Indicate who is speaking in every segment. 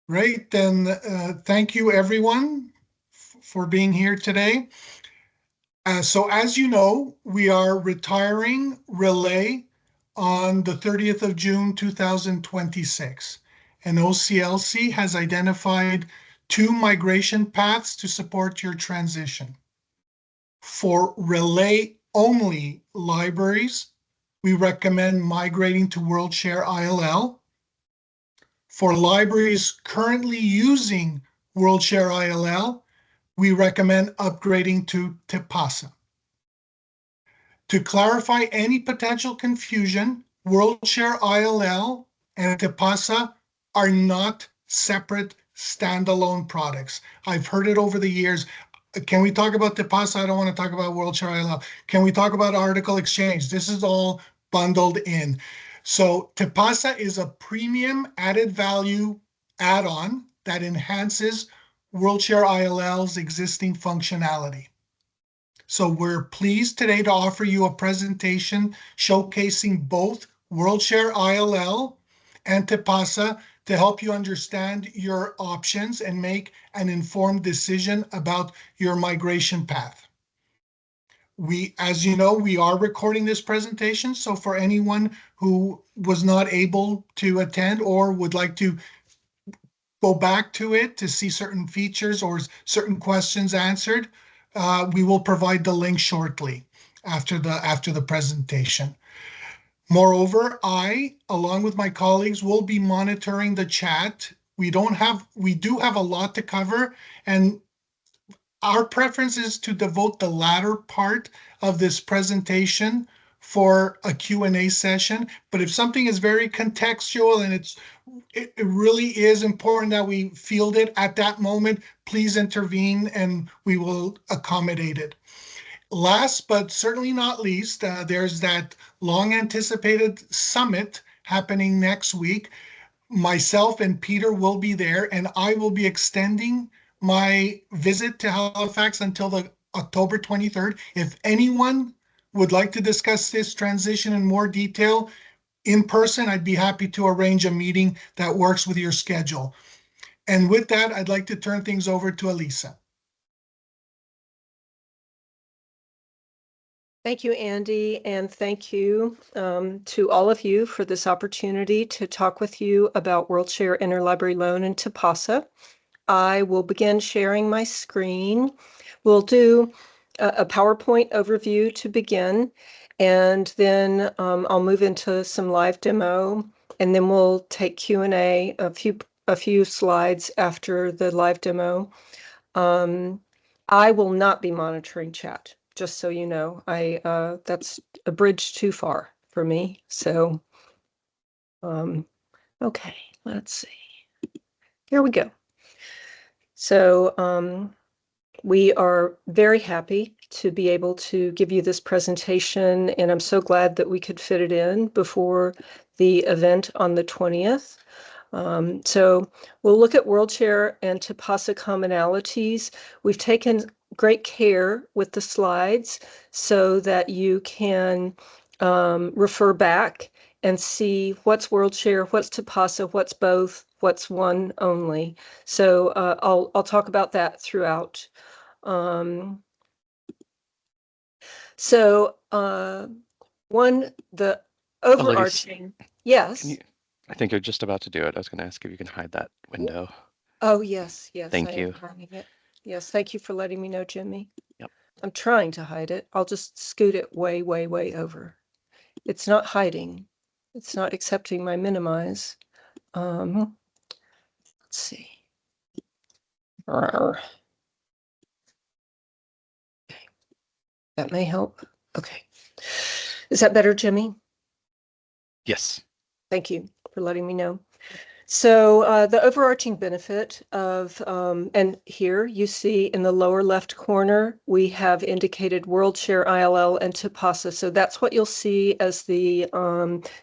Speaker 1: Great, then thank you everyone for being here today. So as you know, we are retiring Relay on the 30th of June 2026. And OCLC has identified 2 migration paths to support your transition. For Relay-only libraries, we recommend migrating to WorldShare ILL. For libraries currently using WorldShare ILL, we recommend upgrading to Tipasa. To clarify any potential confusion, WorldShare ILL and Tipasa are not separate standalone products. I've heard it over the years. Can we talk about Tipasa? I don't want to talk about WorldShare ILL. Can we talk about Article Exchange? This is all bundled in. So Tipasa is a premium added value add-on that enhances WorldShare ILL's existing functionality. So we're pleased today to offer you a presentation showcasing both WorldShare ILL and Tipasa to help you understand your options and make an informed decision about your migration path. As you know, we are recording this presentation, so for anyone who was not able to attend or would like to go back to it to see certain features or certain questions answered, we will provide the link shortly after the presentation. Moreover, I, along with my colleagues, will be monitoring the chat. We do have a lot to cover, and our preference is to devote the latter part of this presentation for a Q&A session. But if something is very contextual and it really is important that we field it at that moment, please intervene and we will accommodate it. Last but certainly not least, there's that long anticipated summit happening next week. Myself and Peter will be there, and I will be extending my visit to Halifax until the October 23rd. If anyone would like to discuss this transition in more detail in person, I'd be happy to arrange a meeting that works with your schedule. And with that, I'd like to turn things over to Alisa.
Speaker 2: Thank you, Andy, and thank you to all of you for this opportunity to talk with you about WorldShare Interlibrary Loan and Tipasa. I will begin sharing my screen. We'll do a PowerPoint overview to begin, and then I'll move into some live demo, and then we'll take Q&A, a few slides after the live demo. I will not be monitoring chat, just so you know. That's a bridge too far for me. So, okay, let's see. Here we go. So we are very happy to be able to give you this presentation, and I'm so glad that we could fit it in before the event on the 20th. So we'll look at WorldShare and Tipasa commonalities. We've taken great care with the slides so that you can refer back and see what's WorldShare, what's Tipasa, what's both, what's one only. So I'll talk about that throughout. The overarching,
Speaker 3: Alisa,
Speaker 2: yes.
Speaker 3: I think you're just about to do it. I was going to ask if you can hide that window.
Speaker 2: Oh, yes.
Speaker 3: Thank you.
Speaker 2: Yes, thank you for letting me know, Jimmy.
Speaker 3: Yep.
Speaker 2: I'm trying to hide it. I'll just scoot it way, way, way over. It's not hiding. It's not accepting my minimize. Let's see. Okay. That may help. Okay. Is that better, Jimmy?
Speaker 3: Yes.
Speaker 2: Thank you for letting me know. So the overarching benefit of, and here you see in the lower left corner, we have indicated WorldShare ILL and Tipasa. So that's what you'll see as the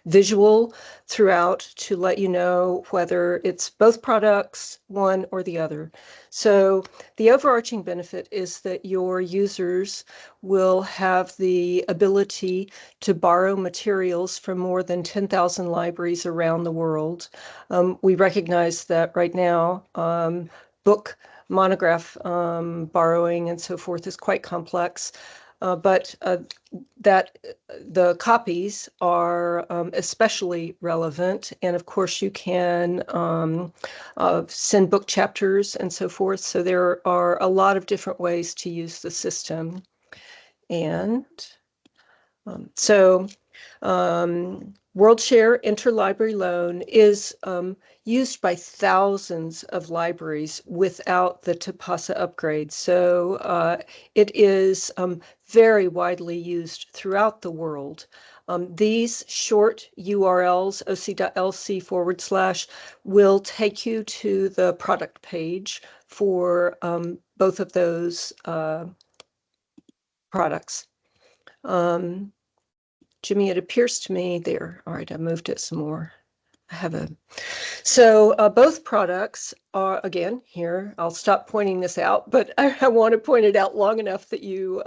Speaker 2: visual throughout to let you know whether it's both products, one or the other. So the overarching benefit is that your users will have the ability to borrow materials from more than 10,000 libraries around the world. we recognize that right now, book monograph borrowing and so forth is quite complex, but that the copies are especially relevant. And of course, you can send book chapters and so forth. So there are a lot of different ways to use the system. And WorldShare Interlibrary Loan is used by thousands of libraries without the Tipasa upgrade. So it is very widely used throughout the world. These short URLs, oc.lc/, will take you to the product page for both of those products. Jimmy, it appears to me there. All right, I moved it some more. I have a. So both products are, again, here, I'll stop pointing this out, but I want to point it out long enough that you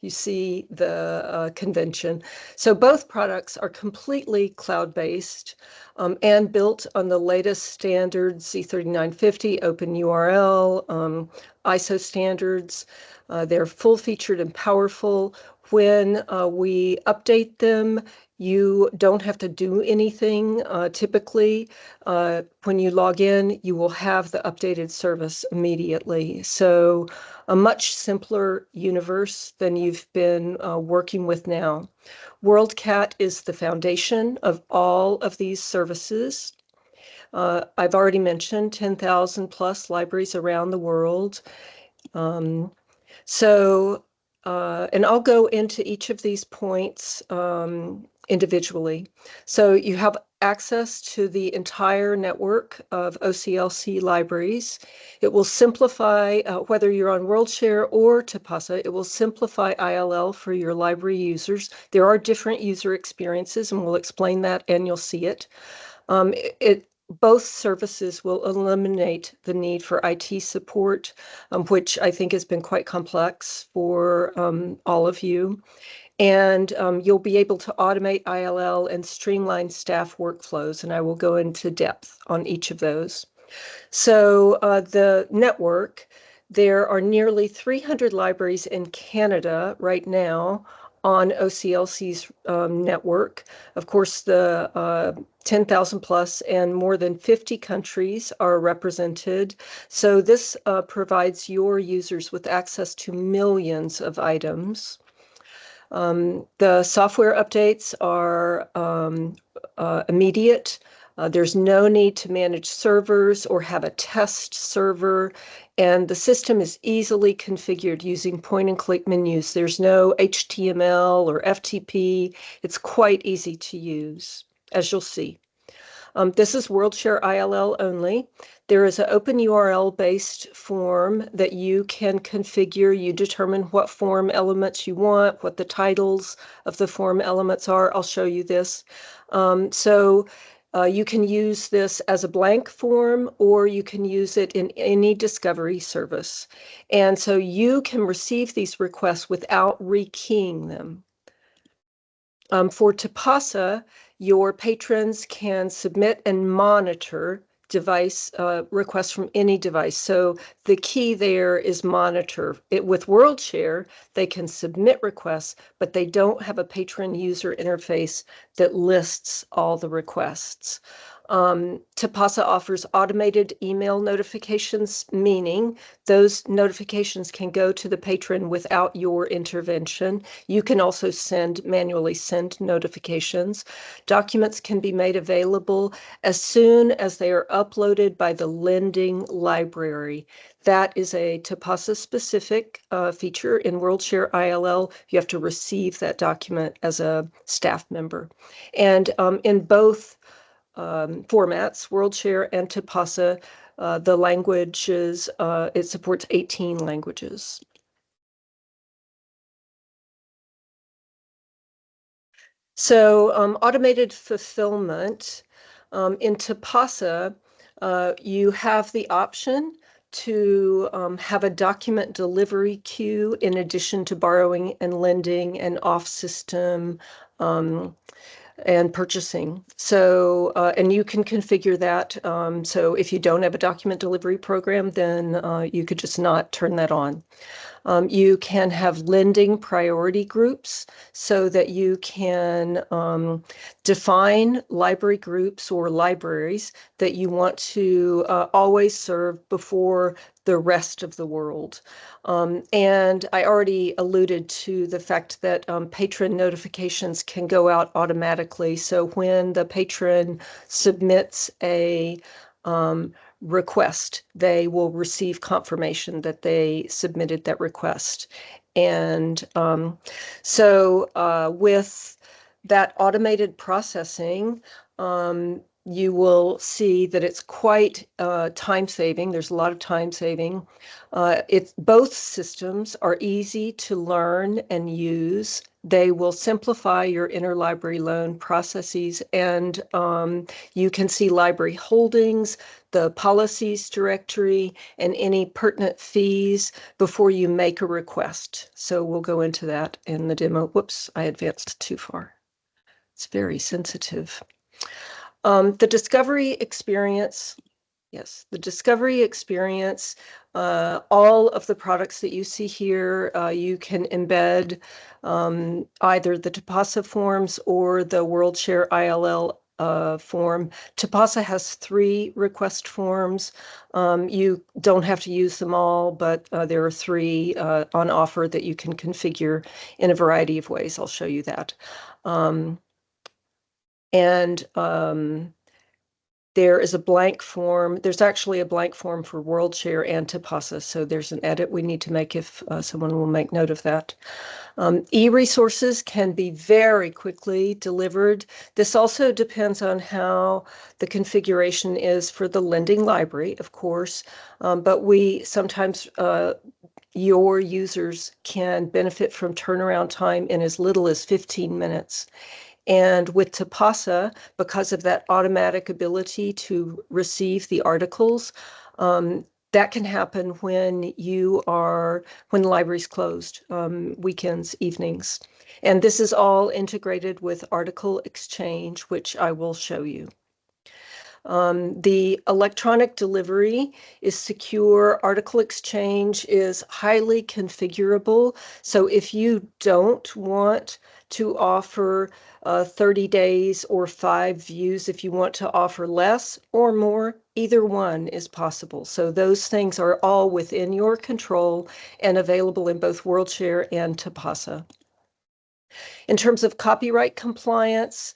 Speaker 2: see the convention. So both products are completely cloud-based and built on the latest standards, Z3950, OpenURL, ISO standards. They're full-featured and powerful. When we update them, you don't have to do anything. Typically, when you log in, you will have the updated service immediately. So a much simpler universe than you've been working with now. WorldCat is the foundation of all of these services. I've already mentioned 10,000 plus libraries around the world. And I'll go into each of these points individually. So you have access to the entire network of OCLC libraries. It will simplify, whether you're on WorldShare or Tipasa, it will simplify ILL for your library users. There are different user experiences, and we'll explain that, and you'll see it. Both services will eliminate the need for IT support, which I think has been quite complex for all of you. And you'll be able to automate ILL and streamline staff workflows, and I will go into depth on each of those. So the network, there are nearly 300 libraries in Canada right now on OCLC's network. Of course, the 10,000 plus and more than 50 countries are represented. So this provides your users with access to millions of items. The software updates are immediate. There's no need to manage servers or have a test server, and the system is easily configured using point-and-click menus. There's no HTML or FTP. It's quite easy to use, as you'll see. This is WorldShare ILL only. There is an OpenURL-based form that you can configure. You determine what form elements you want, what the titles of the form elements are. I'll show you this. You can use this as a blank form, or you can use it in any discovery service. And so you can receive these requests without rekeying them. For Tipasa, your patrons can submit and monitor device requests from any device. So the key there is monitor. With WorldShare, they can submit requests, but they don't have a patron user interface that lists all the requests. Tipasa offers automated email notifications, meaning those notifications can go to the patron without your intervention. You can also manually send notifications. Documents can be made available as soon as they are uploaded by the lending library. That is a Tipasa-specific feature in WorldShare ILL. You have to receive that document as a staff member. And in both formats, WorldShare and Tipasa, the languages, it supports 18 languages. So automated fulfillment, in Tipasa, you have the option to have a document delivery queue in addition to borrowing and lending and off-system and purchasing. So, and you can configure that. So if you don't have a document delivery program, then you could just not turn that on. You can have lending priority groups so that you can define library groups or libraries that you want to always serve before the rest of the world. And I already alluded to the fact that patron notifications can go out automatically. So when the patron submits a request, they will receive confirmation that they submitted that request. And so with that automated processing, you will see that it's quite time saving. There's a lot of time saving. Both systems are easy to learn and use. They will simplify your interlibrary loan processes, and you can see library holdings, the policies directory, and any pertinent fees before you make a request. So we'll go into that in the demo. Whoops, I advanced too far. It's very sensitive. The discovery experience, yes, the discovery experience, all of the products that you see here, you can embed either the Tipasa forms or the WorldShare ILL form. Tipasa has 3 request forms. You don't have to use them all, but there are 3 on offer that you can configure in a variety of ways. I'll show you that. There is a blank form. There's actually a blank form for WorldShare and Tipasa, so there's an edit we need to make if someone will make note of that. E-resources can be very quickly delivered. This also depends on how the configuration is for the lending library, of course, but we sometimes your users can benefit from turnaround time in as little as 15 minutes. And with Tipasa, because of that automatic ability to receive the articles, that can happen when when the library's closed, weekends, evenings. And this is all integrated with Article Exchange, which I will show you. The electronic delivery is secure. Article Exchange is highly configurable. So if you don't want to offer 30 days or 5 views, if you want to offer less or more, either one is possible. So those things are all within your control and available in both WorldShare and Tipasa. In terms of copyright compliance,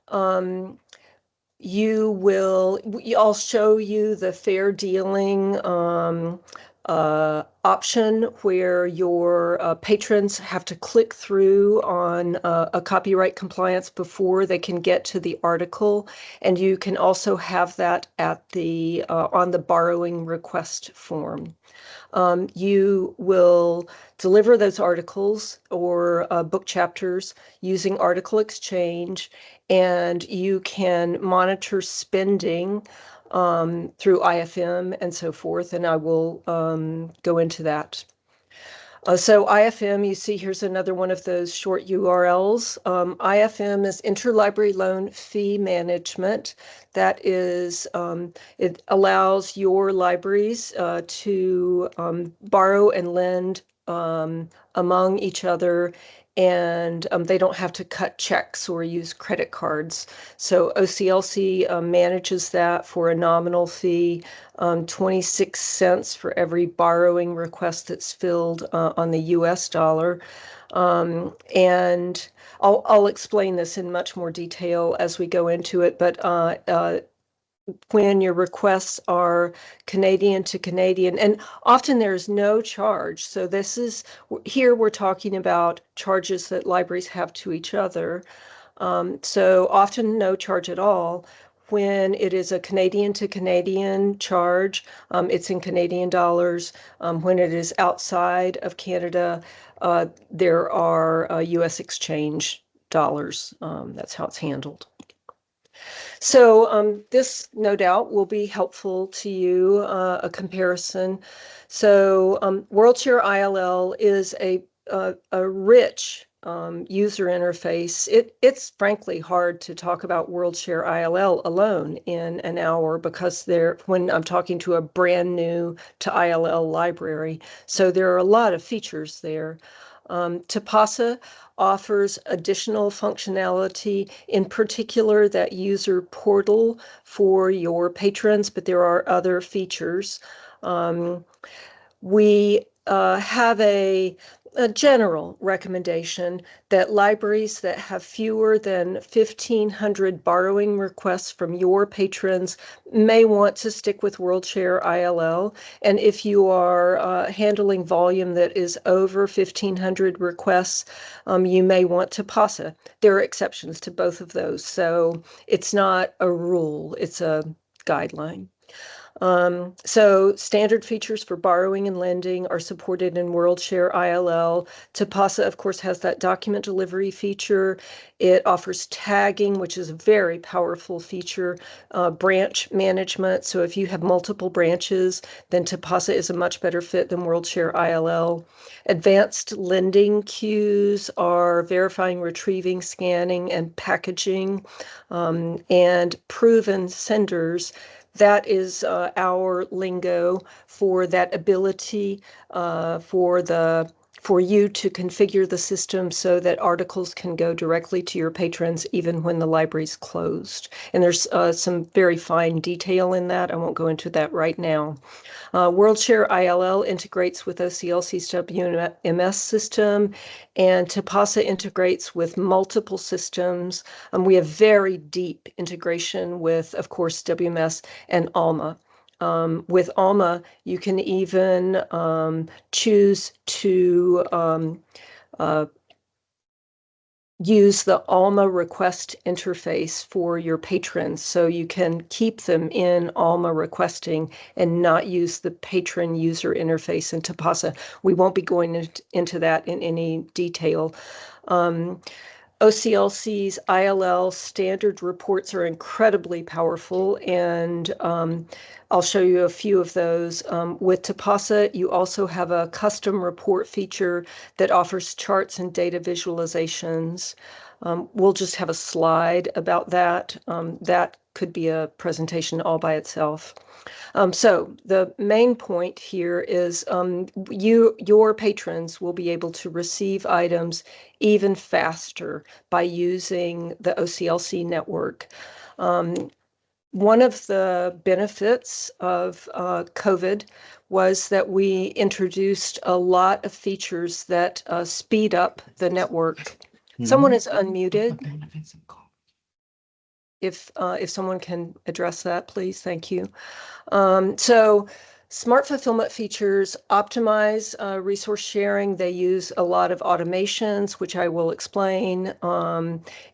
Speaker 2: I'll show you the fair dealing option where your patrons have to click through on a copyright compliance before they can get to the article. And you can also have that at on the borrowing request form. You will deliver those articles or book chapters using Article Exchange, and you can monitor spending through IFM and so forth, and I will go into that. So IFM, you see here's another one of those short URLs. IFM is Interlibrary Loan Fee Management. That is, it allows your libraries to borrow and lend among each other, and they don't have to cut checks or use credit cards. So OCLC manages that for a nominal fee, 26 cents for every borrowing request that's filled on the US dollar. And I'll explain this in much more detail as we go into it, but when your requests are Canadian to Canadian, and often there's no charge. So here we're talking about charges that libraries have to each other. So often no charge at all. When it is a Canadian to Canadian charge, it's in Canadian dollars. When it is outside of Canada, there are US exchange dollars. That's how it's handled. So this, no doubt, will be helpful to you, a comparison. So WorldShare ILL is a rich user interface, it's frankly hard to talk about WorldShare ILL alone in an hour because when I'm talking to a brand new to ILL library. So there are a lot of features there. Tipasa offers additional functionality, in particular that user portal for your patrons, but there are other features. We have a general recommendation that libraries that have fewer than 1,500 borrowing requests from your patrons may want to stick with WorldShare ILL. And if you are handling volume that is over 1,500 requests, you may want Tipasa. There are exceptions to both of those. So it's not a rule, it's a guideline. So standard features for borrowing and lending are supported in WorldShare ILL. Tipasa, of course, has that document delivery feature. It offers tagging, which is a very powerful feature, branch management. So if you have multiple branches, then Tipasa is a much better fit than WorldShare ILL. Advanced lending queues are verifying, retrieving, scanning, and packaging, and proven senders. That is our lingo for that ability for you to configure the system so that articles can go directly to your patrons even when the library's closed. And there's some very fine detail in that. I won't go into that right now. WorldShare ILL integrates with OCLC's WMS system, and Tipasa integrates with multiple systems. We have very deep integration with, of course, WMS and Alma. With Alma, you can even choose to use the Alma request interface for your patrons, so you can keep them in Alma requesting and not use the patron user interface in Tipasa. We won't be going into that in any detail. OCLC's ILL standard reports are incredibly powerful, and I'll show you a few of those. With Tipasa, you also have a custom report feature that offers charts and data visualizations. We'll just have a slide about that. That could be a presentation all by itself. So the main point here is your patrons will be able to receive items even faster by using the OCLC network. One of the benefits of COVID was that we introduced a lot of features that speed up the network. Someone is unmuted. If someone can address that, please, thank you. So smart fulfillment features optimize resource sharing. They use a lot of automations, which I will explain,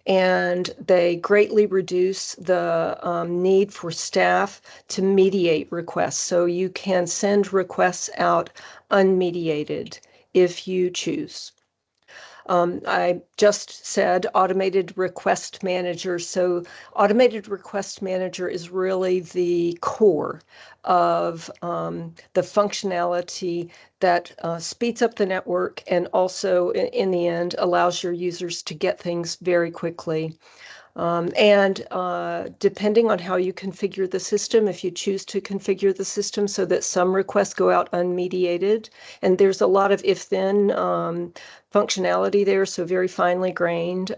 Speaker 2: and they greatly reduce the need for staff to mediate requests. So you can send requests out unmediated if you choose. I just said automated request manager. So automated request manager is really the core of the functionality that speeds up the network and also in the end allows your users to get things very quickly. And depending on how you configure the system, if you choose to configure the system so that some requests go out unmediated, and there's a lot of if-then functionality there, so very finely grained,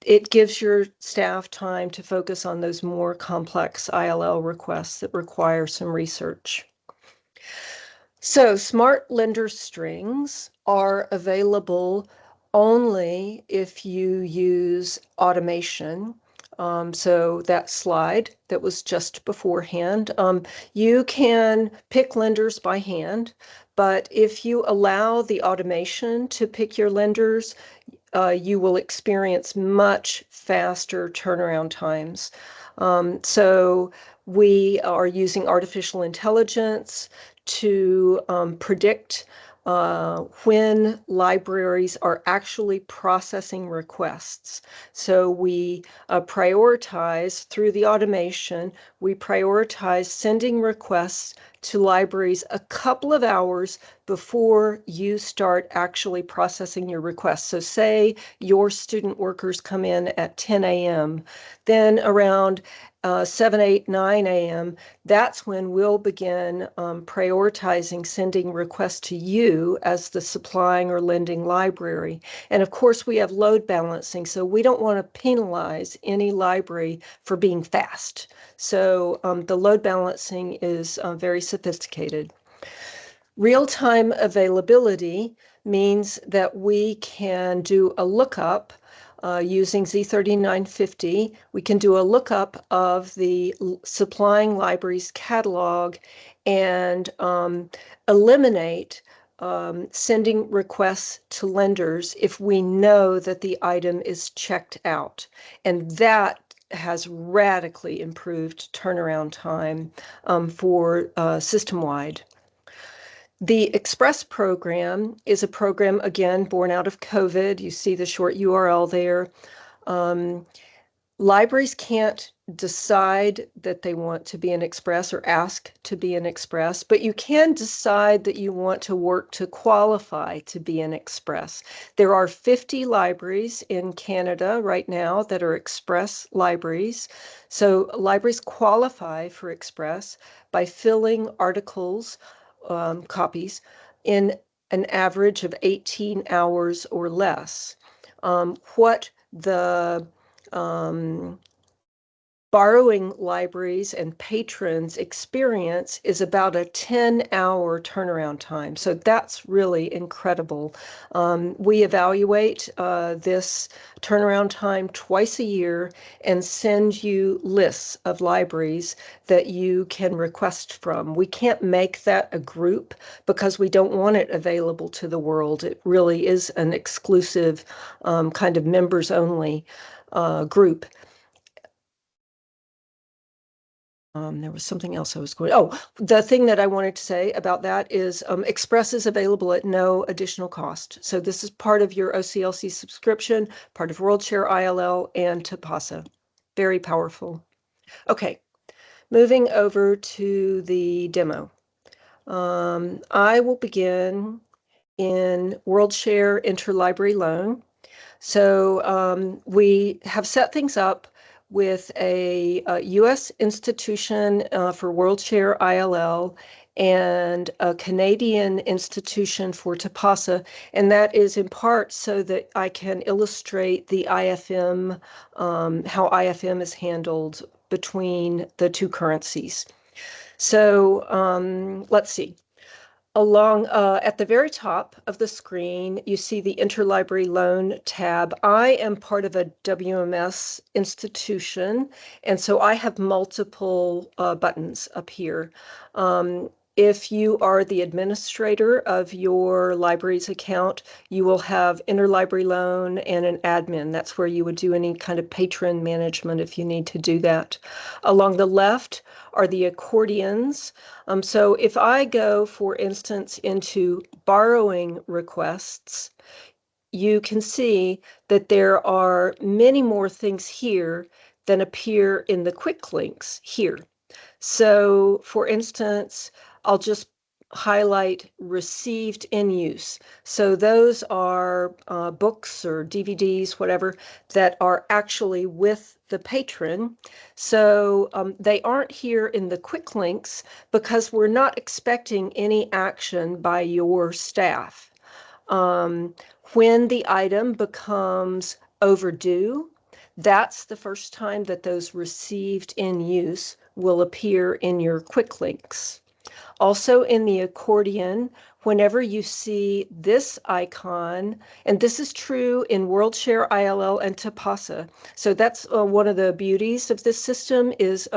Speaker 2: it gives your staff time to focus on those more complex ILL requests that require some research. So smart lender strings are available only if you use automation. So that slide that was just beforehand, you can pick lenders by hand, but if you allow the automation to pick your lenders, you will experience much faster turnaround times. So we are using artificial intelligence to predict when libraries are actually processing requests. So we prioritize through the automation, we prioritize sending requests to libraries a couple of hours before you start actually processing your requests. So say your student workers come in at 10 a.m., then around 7, 8, 9 a.m., that's when we'll begin prioritizing sending requests to you as the supplying or lending library. And of course, we have load balancing, so we don't want to penalize any library for being fast. So the load balancing is very sophisticated. Real-time availability means that we can do a lookup using Z3950. We can do a lookup of the supplying library's catalog and eliminate sending requests to lenders if we know that the item is checked out. And that has radically improved turnaround time for system-wide. The Express program is a program, again, born out of COVID. You see the short URL there. Libraries can't decide that they want to be an Express or ask to be an Express, but you can decide that you want to work to qualify to be an Express. There are 50 libraries in Canada right now that are Express libraries. So libraries qualify for Express by filling articles, copies, in an average of 18 hours or less. What the borrowing libraries and patrons experience is about a 10-hour turnaround time. So that's really incredible. We evaluate this turnaround time twice a year and send you lists of libraries that you can request from. We can't make that a group because we don't want it available to the world. It really is an exclusive kind of members only group. There was something else I was going. Oh, the thing that I wanted to say about that is Express is available at no additional cost. So this is part of your OCLC subscription, part of WorldShare ILL and Tipasa. Very powerful. Okay, moving over to the demo. I will begin in WorldShare Interlibrary Loan. So we have set things up with a U.S. institution for WorldShare ILL and a Canadian institution for Tipasa, and that is in part so that I can illustrate the IFM, how IFM is handled between the two currencies. So let's see. Along at the very top of the screen, you see the Interlibrary Loan tab. I am part of a WMS institution, and so I have multiple buttons up here. If you are the administrator of your library's account, you will have Interlibrary Loan and an admin. That's where you would do any kind of patron management if you need to do that. Along the left are the accordions. So if I go, for instance, into borrowing requests, you can see that there are many more things here than appear in the quick links here. So for instance, I'll just highlight received in use. So those are books or DVDs, whatever, that are actually with the patron. So they aren't here in the quick links because we're not expecting any action by your staff. When the item becomes overdue, that's the first time that those received in use will appear in your quick links. Also in the accordion, whenever you see this icon, and this is true in WorldShare ILL and Tipasa. So that's one of the beauties of this system is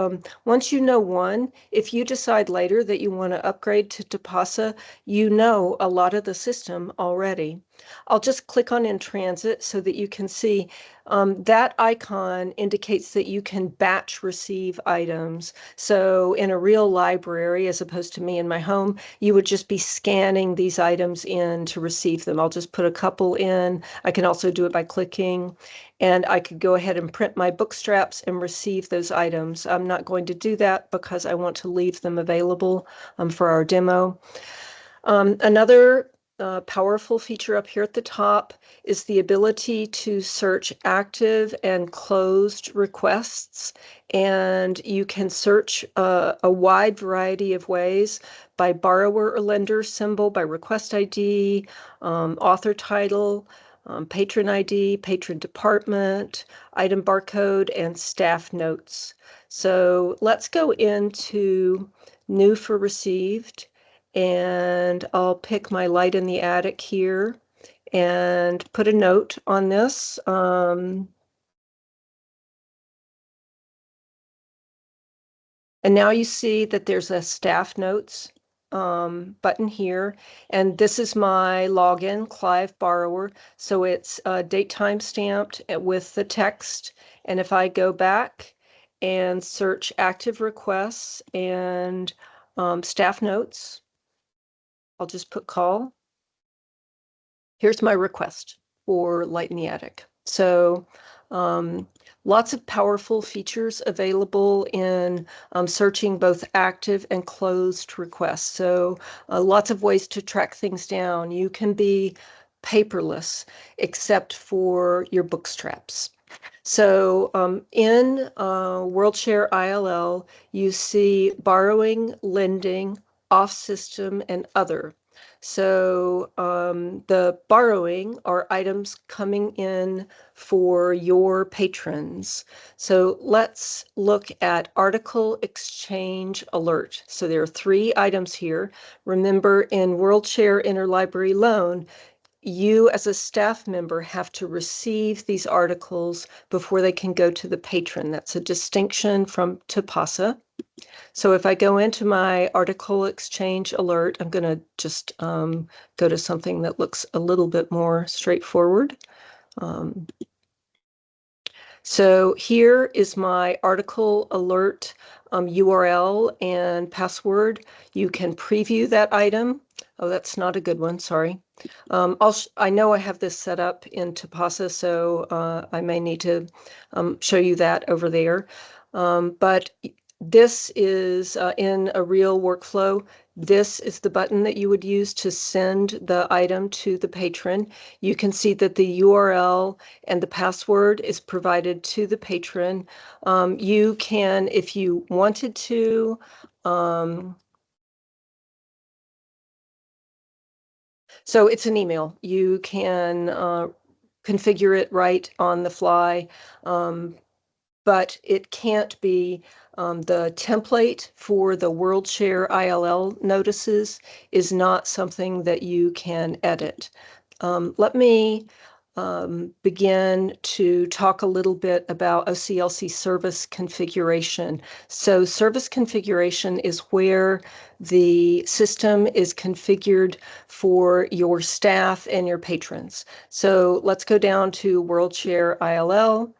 Speaker 2: once you know one, if you decide later that you want to upgrade to Tipasa, you know a lot of the system already. I'll just click on In Transit so that you can see that icon indicates that you can batch receive items. So in a real library, as opposed to me in my home, you would just be scanning these items in to receive them. I'll just put a couple in. I can also do it by clicking, and I could go ahead and print my book straps and receive those items. I'm not going to do that because I want to leave them available for our demo. Another powerful feature up here at the top is the ability to search active and closed requests. And you can search a wide variety of ways by borrower or lender symbol, by request ID, author title, patron ID, patron department, item barcode, and staff notes. So let's go into New for Received. And I'll pick my light in the attic here and put a note on this. And now you see that there's a staff notes button here. And this is my login, Clive Borrower. So it's date time stamped with the text. And if I go back and search active requests and staff notes, I'll just put call. Here's my request for Light in the Attic. So lots of powerful features available in searching both active and closed requests. So lots of ways to track things down. You can be paperless except for your book straps. So in WorldShare ILL, you see borrowing, lending, off-system, and other. So the borrowing are items coming in for your patrons. So let's look at Article Exchange Alert. So there are 3 items here. Remember, in WorldShare Interlibrary Loan, you as a staff member have to receive these articles before they can go to the patron. That's a distinction from Tipasa. So if I go into my article exchange alert, I'm going to just go to something that looks a little bit more straightforward. So here is my article alert URL and password. You can preview that item. Oh, that's not a good one, sorry. I know I have this set up in Tipasa, so I may need to show you that over there. But this is in a real workflow. This is the button that you would use to send the item to the patron. You can see that the URL and the password is provided to the patron. You can, if you wanted to, so it's an email. You can configure it right on the fly, but it can't be the template for the WorldShare ILL notices is not something that you can edit. Let me begin to talk a little bit about OCLC service configuration. So service configuration is where the system is configured for your staff and your patrons. So let's go down to WorldShare ILL,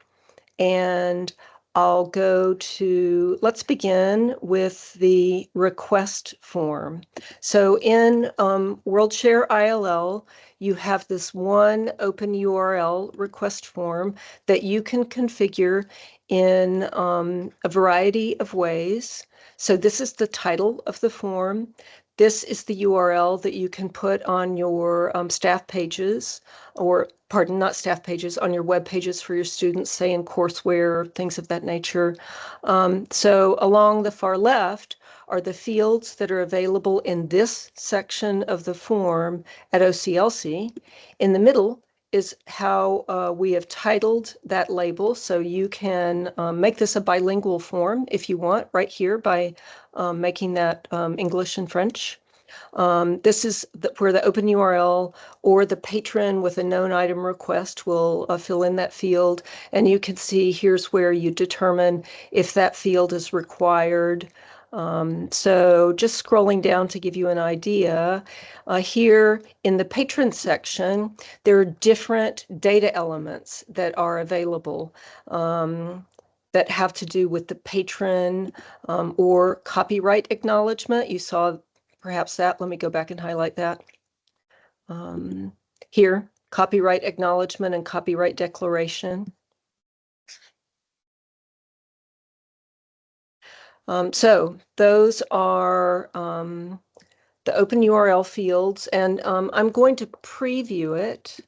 Speaker 2: and I'll go to, let's begin with the request form. So in WorldShare ILL, you have this one open URL request form that you can configure in a variety of ways. So this is the title of the form. This is the URL that you can put on your staff pages, or pardon, not staff pages, on your web pages for your students, say in courseware, things of that nature. So along the far left are the fields that are available in this section of the form at OCLC. In the middle is how we have titled that label. So you can make this a bilingual form if you want, right here by making that English and French. This is where the open URL or the patron with a known item request will fill in that field. And you can see here's where you determine if that field is required. So just scrolling down to give you an idea, here in the patron section, there are different data elements that are available that have to do with the patron or copyright acknowledgement. You saw perhaps that. Let me go back and highlight that. Here, copyright acknowledgement and copyright declaration. So those are the open URL fields, and I'm going to preview it.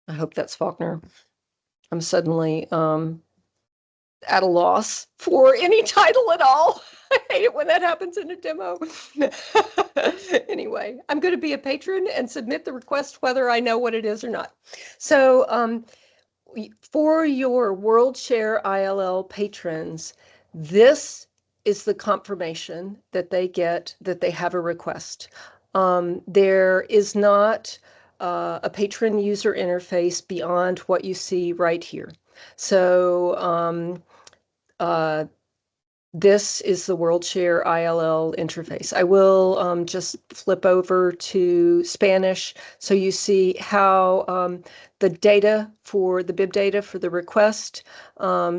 Speaker 2: I hope that's Faulkner. I'm suddenly at a loss for any title at all. I hate it when that happens in a demo. Anyway, I'm going to be a patron and submit the request whether I know what it is or not. So for your WorldShare ILL patrons, this is the confirmation that they get that they have a request. There is not a patron user interface beyond what you see right here. So this is the WorldShare ILL interface. I will just flip over to Spanish so you see how the data for the bib data for the request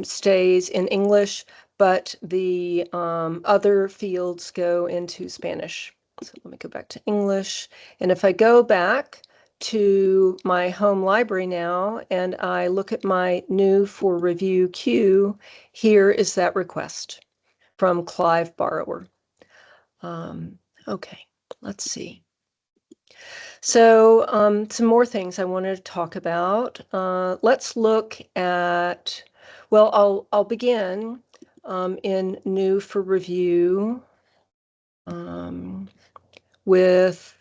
Speaker 2: stays in English, but the other fields go into Spanish. So let me go back to English. And if I go back to my home library now and I look at my new for review queue, here is that request from Clive Borrower. Okay, let's see. So some more things I wanted to talk about. Let's look at, well, I'll begin in new for review with,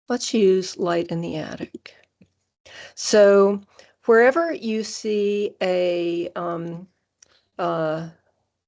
Speaker 2: let's use light in the attic. So wherever you see a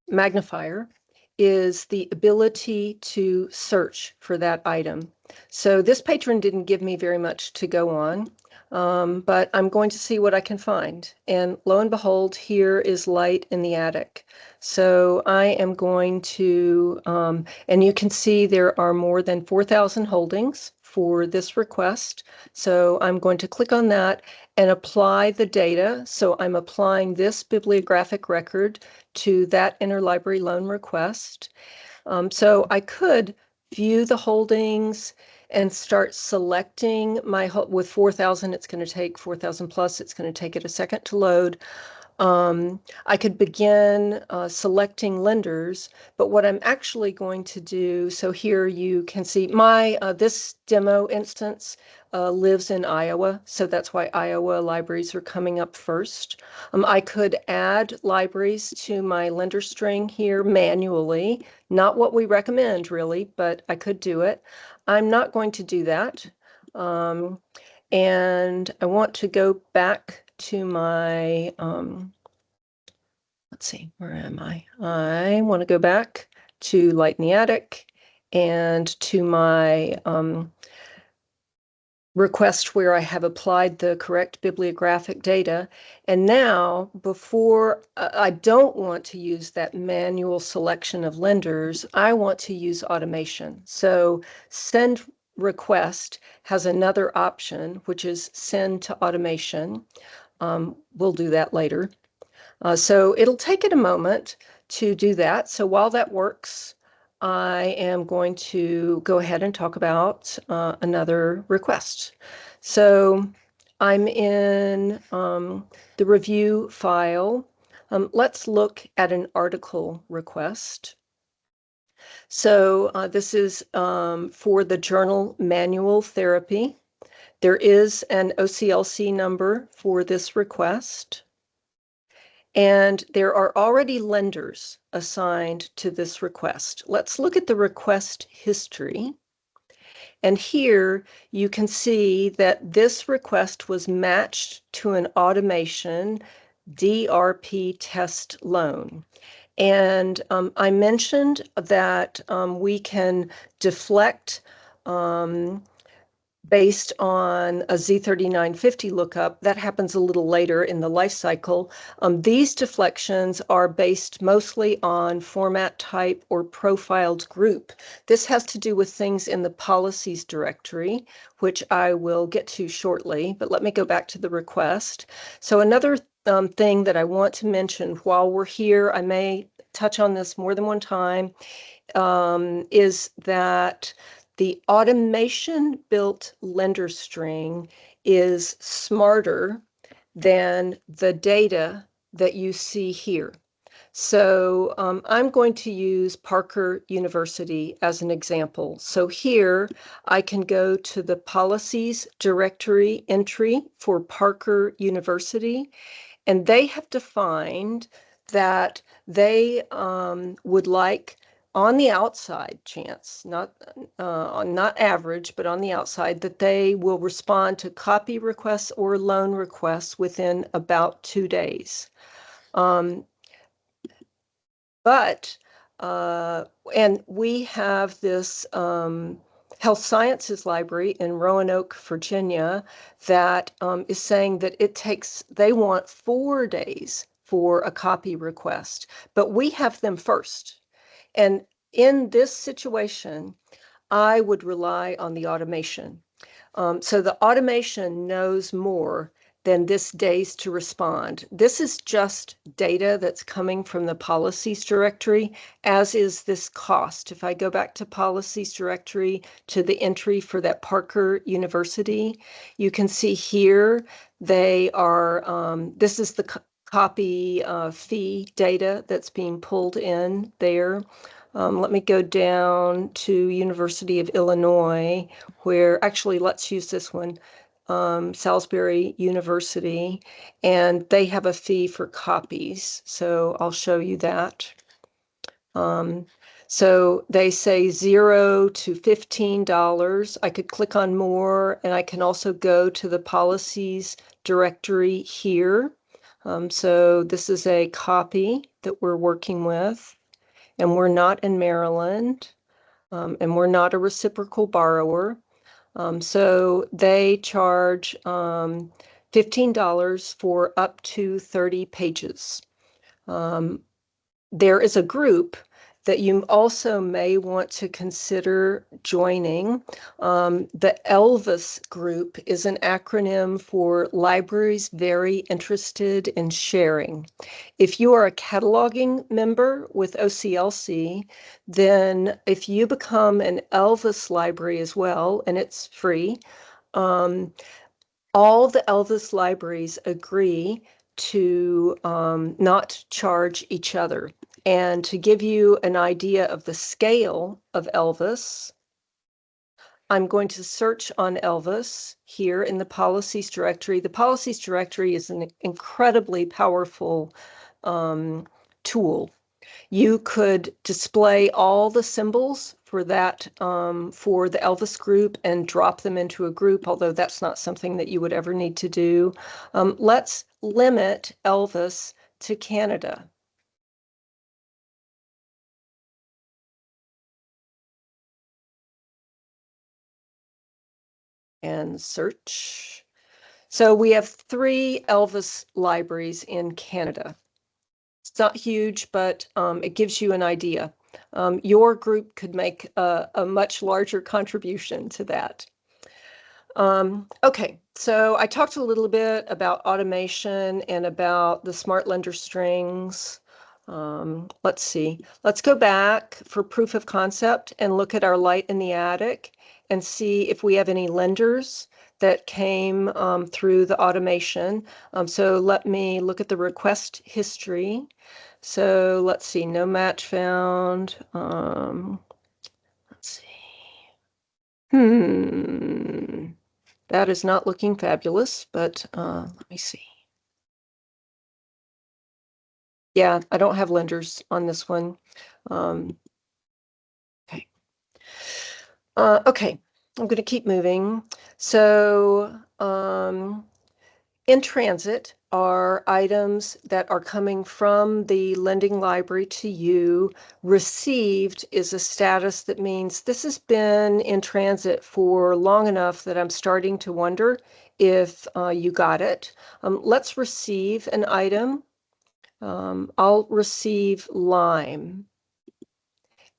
Speaker 2: magnifier is the ability to search for that item. So this patron didn't give me very much to go on, but I'm going to see what I can find. And lo and behold, here is light in the attic. So I am going to, and you can see there are more than 4,000 holdings for this request. So I'm going to click on that and apply the data. So I'm applying this bibliographic record to that interlibrary loan request. So I could view the holdings and start selecting my, with 4,000, it's going to take 4,000 plus, it's going to take it a second to load. I could begin selecting lenders, but what I'm actually going to do, so here you can see my, this demo instance lives in Iowa, so that's why Iowa libraries are coming up first. I could add libraries to my lender string here manually, not what we recommend really, but I could do it. I'm not going to do that. And I want to go back to my, let's see, where am I? I want to go back to Light in the Attic and to my request where I have applied the correct bibliographic data. And now, before I don't want to use that manual selection of lenders, I want to use automation. So send request has another option, which is send to automation. We'll do that later. So it'll take it a moment to do that. So while that works, I am going to go ahead and talk about another request. So I'm in the review file. Let's look at an article request. So this is for the journal Manual Therapy. There is an OCLC number for this request. And there are already lenders assigned to this request. Let's look at the request history. And here you can see that this request was matched to an automation DRP test loan. And I mentioned that we can deflect based on a Z3950 lookup. That happens a little later in the life cycle. These deflections are based mostly on format type or profiled group. This has to do with things in the policies directory, which I will get to shortly, but let me go back to the request. So another thing that I want to mention while we're here, I may touch on this more than one time, is that the automation built lender string is smarter than the data that you see here. So I'm going to use Parker University as an example. So here I can go to the policies directory entry for Parker University, and they have defined that they would like on the outside chance, not average, but on the outside, that they will respond to copy requests or loan requests within about 2 days. And we have this health sciences library in Roanoke, Virginia, that is saying that they want 4 days for a copy request, but we have them first. And in this situation, I would rely on the automation. So the automation knows more than this days to respond. This is just data that's coming from the policies directory, as is this cost. If I go back to policies directory to the entry for that Parker University, you can see here they are, this is the copy fee data that's being pulled in there. Let me go down to University of Illinois, where actually let's use this one, Salisbury University, and they have a fee for copies. So I'll show you that. So they say $0 to $15. I could click on more, and I can also go to the policies directory here. So this is a copy that we're working with, and we're not in Maryland, and we're not a reciprocal borrower. So they charge $15 for up to 30 pages. There is a group that you also may want to consider joining. The ELVIS group is an acronym for Libraries Very Interested in Sharing. If you are a cataloging member with OCLC, then if you become an ELVIS library as well, and it's free, all the ELVIS libraries agree to not charge each other. And to give you an idea of the scale of ELVIS, I'm going to search on ELVIS here in the policies directory. The policies directory is an incredibly powerful tool. You could display all the symbols for that, for the ELVIS group, and drop them into a group, although that's not something that you would ever need to do. Let's limit ELVIS to Canada. And search. So we have 3 ELVIS libraries in Canada. It's not huge, but it gives you an idea. Your group could make a much larger contribution to that. Okay, so I talked a little bit about automation and about the smart lender strings. Let's see. Let's go back for proof of concept and look at our light in the attic and see if we have any lenders that came through the automation. So let me look at the request history. So let's see, no match found. Let's see. That is not looking fabulous, but let me see. Yeah, I don't have lenders on this one. Okay. Okay. I'm going to keep moving. So in transit are items that are coming from the lending library to you. Received is a status that means this has been in transit for long enough that I'm starting to wonder if you got it. Let's receive an item. I'll receive lime,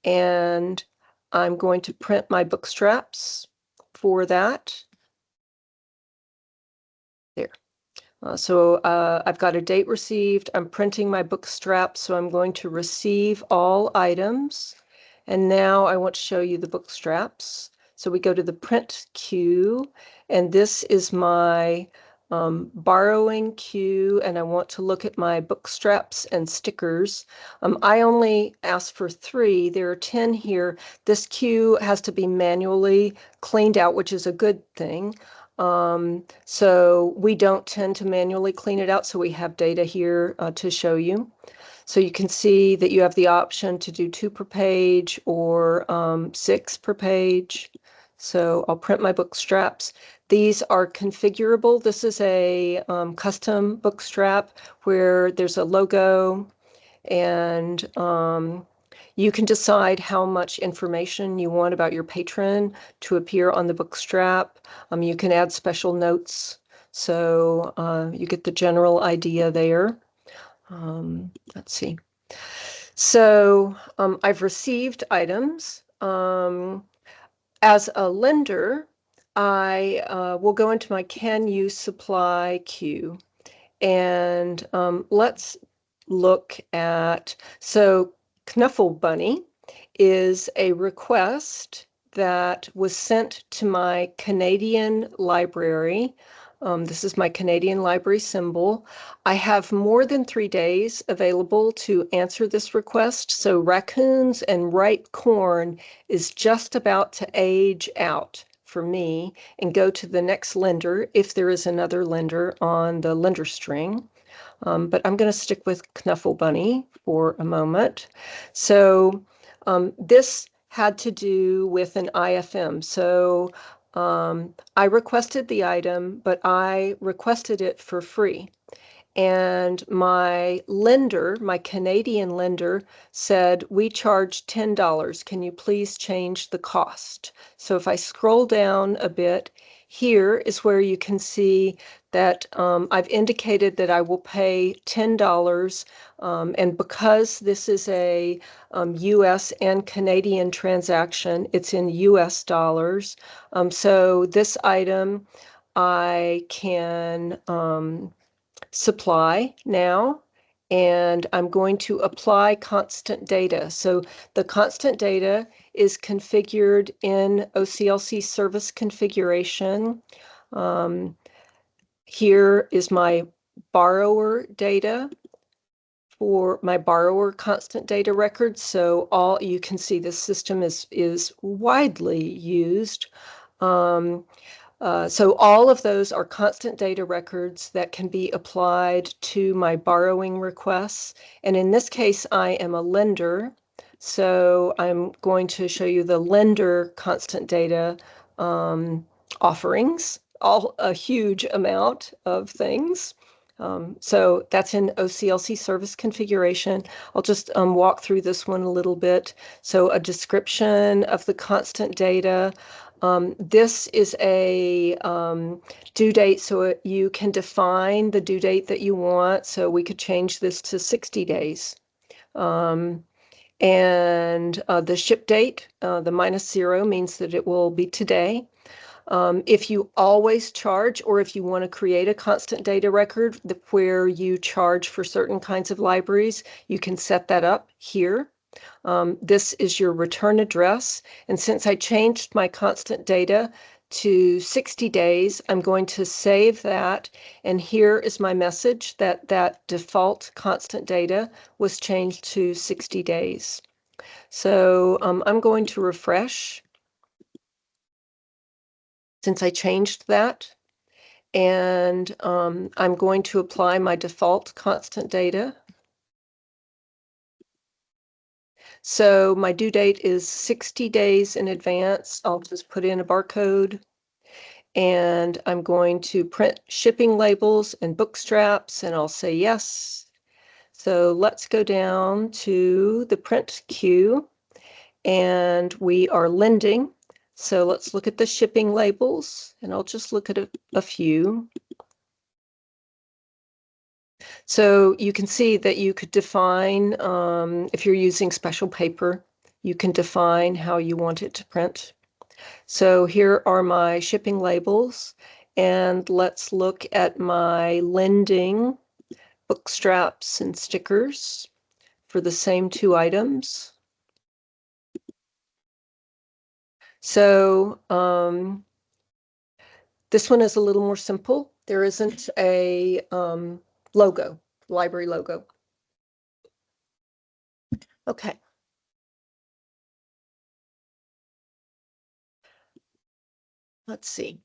Speaker 2: and I'm going to print my book straps for that. There. So I've got a date received. I'm printing my book strap, so I'm going to receive all items. And now I want to show you the book straps. So we go to the print queue, and this is my borrowing queue, and I want to look at my book straps and stickers. I only asked for 3. There are 10 here. This queue has to be manually cleaned out, which is a good thing. So we don't tend to manually clean it out, so we have data here to show you. So you can see that you have the option to do 2 per page or 6 per page. So I'll print my book straps. These are configurable. This is a custom book strap where there's a logo, and you can decide how much information you want about your patron to appear on the book strap. You can add special notes, so you get the general idea there. Let's see. So I've received items. As a lender, I will go into my Can You Supply queue. And let's look at, so Knuffle Bunny is a request that was sent to my Canadian library. This is my Canadian library symbol. I have more than 3 days available to answer this request. So raccoons and ripe corn is just about to age out for me and go to the next lender if there is another lender on the lender string. But I'm going to stick with Knuffle Bunny for a moment. So this had to do with an IFM. So I requested the item, but I requested it for free. And my lender, my Canadian lender, said, we charge $10. Can you please change the cost? So if I scroll down a bit, here is where you can see that I've indicated that I will pay $10. And because this is a US and Canadian transaction, it's in US dollars. So this item I can supply now, and I'm going to apply constant data. So the constant data is configured in OCLC service configuration. Here is my borrower data for my borrower constant data record. So all you can see this system is widely used. So all of those are constant data records that can be applied to my borrowing requests. And in this case, I am a lender. So I'm going to show you the lender constant data offerings, a huge amount of things. So that's in OCLC service configuration. I'll just walk through this one a little bit. So a description of the constant data. This is a due date, so you can define the due date that you want. So we could change this to 60 days. And the ship date, the -0 means that it will be today. If you always charge, or if you want to create a constant data record where you charge for certain kinds of libraries, you can set that up here. This is your return address. And since I changed my constant data to 60 days, I'm going to save that. And here is my message that that default constant data was changed to 60 days. So I'm going to refresh since I changed that. And I'm going to apply my default constant data. So my due date is 60 days in advance. I'll just put in a barcode, and I'm going to print shipping labels and book straps, and I'll say yes. So let's go down to the print queue, and we are lending. So let's look at the shipping labels, and I'll just look at a few. So you can see that you could define, if you're using special paper, you can define how you want it to print. So here are my shipping labels, and let's look at my lending book straps and stickers for the same two items. So this one is a little more simple. There isn't a logo, library logo. Okay. Let's see.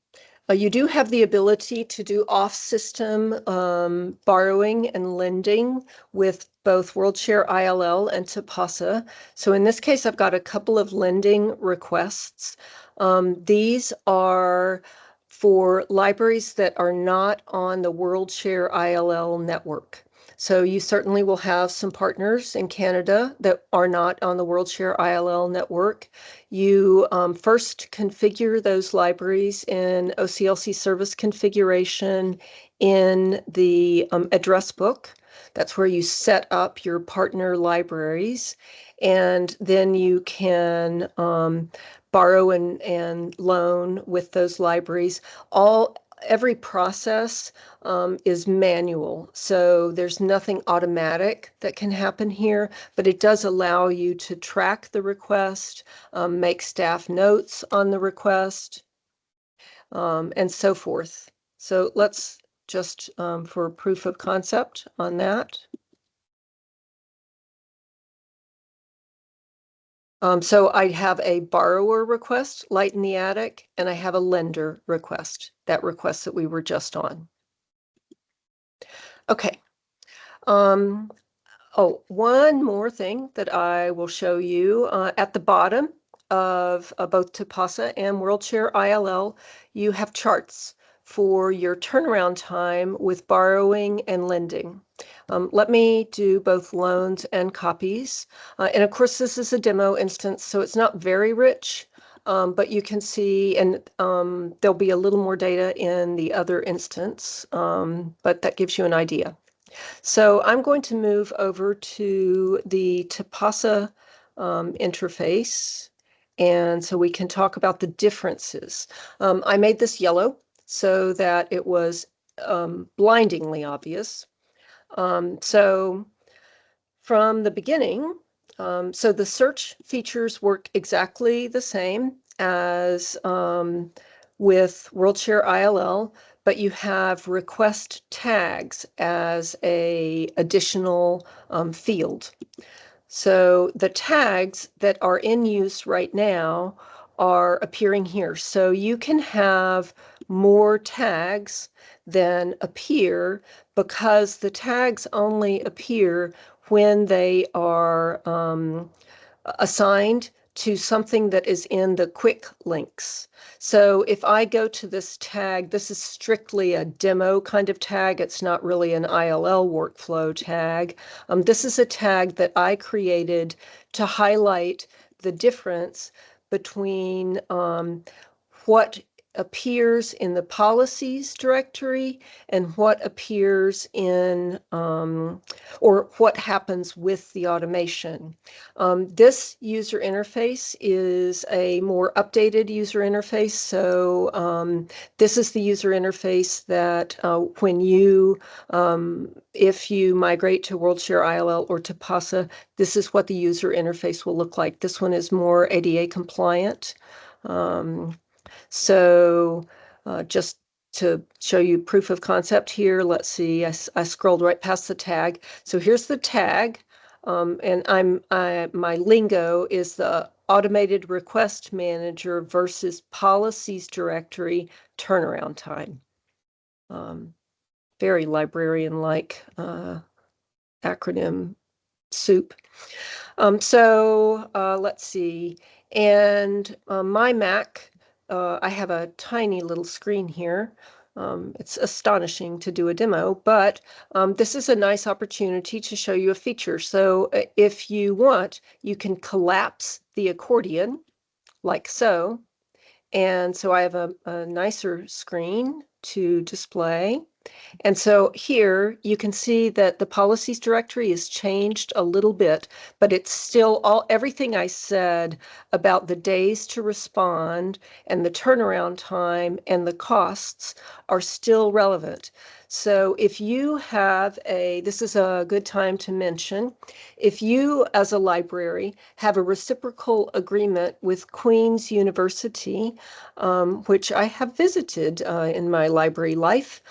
Speaker 2: You do have the ability to do off-system borrowing and lending with both WorldShare ILL and Tipasa. So in this case, I've got a couple of lending requests. These are for libraries that are not on the WorldShare ILL network. So you certainly will have some partners in Canada that are not on the WorldShare ILL network. You first configure those libraries in OCLC service configuration in the address book. That's where you set up your partner libraries. And then you can borrow and loan with those libraries. Every process is manual, so there's nothing automatic that can happen here, but it does allow you to track the request, make staff notes on the request, and so forth. So let's just for proof of concept on that. So I have a borrower request, Light in the Attic, and I have a lender request, that request that we were just on. Okay. Oh, one more thing that I will show you. At the bottom of both Tipasa and WorldShare ILL, you have charts for your turnaround time with borrowing and lending. Let me do both loans and copies. And of course, this is a demo instance, so it's not very rich, but you can see, and there'll be a little more data in the other instance, but that gives you an idea. So I'm going to move over to the Tipasa interface, and so we can talk about the differences. I made this yellow so that it was blindingly obvious. So from the beginning, so the search features work exactly the same as with WorldShare ILL, but you have request tags as a additional field. So the tags that are in use right now are appearing here. So you can have more tags than appear because the tags only appear when they are assigned to something that is in the quick links. So if I go to this tag, this is strictly a demo kind of tag. It's not really an ILL workflow tag. This is a tag that I created to highlight the difference between what appears in the policies directory and what appears in, or what happens with the automation. This user interface is a more updated user interface. So this is the user interface that when you, if you migrate to WorldShare ILL or Tipasa, this is what the user interface will look like. This one is more ADA compliant. So just to show you proof of concept here, let's see, I scrolled right past the tag. So here's the tag, and my lingo is the automated request manager versus policies directory turnaround time. Very librarian-like acronym soup. Let's see. And my Mac, I have a tiny little screen here. It's astonishing to do a demo, but this is a nice opportunity to show you a feature. So if you want, you can collapse the accordion like so. And so I have a nicer screen to display. And so here you can see that the policies directory is changed a little bit, but it's still everything I said about the days to respond and the turnaround time and the costs are still relevant. So if you have this is a good time to mention, if you as a library have a reciprocal agreement with Queen's University, which I have visited in my library life,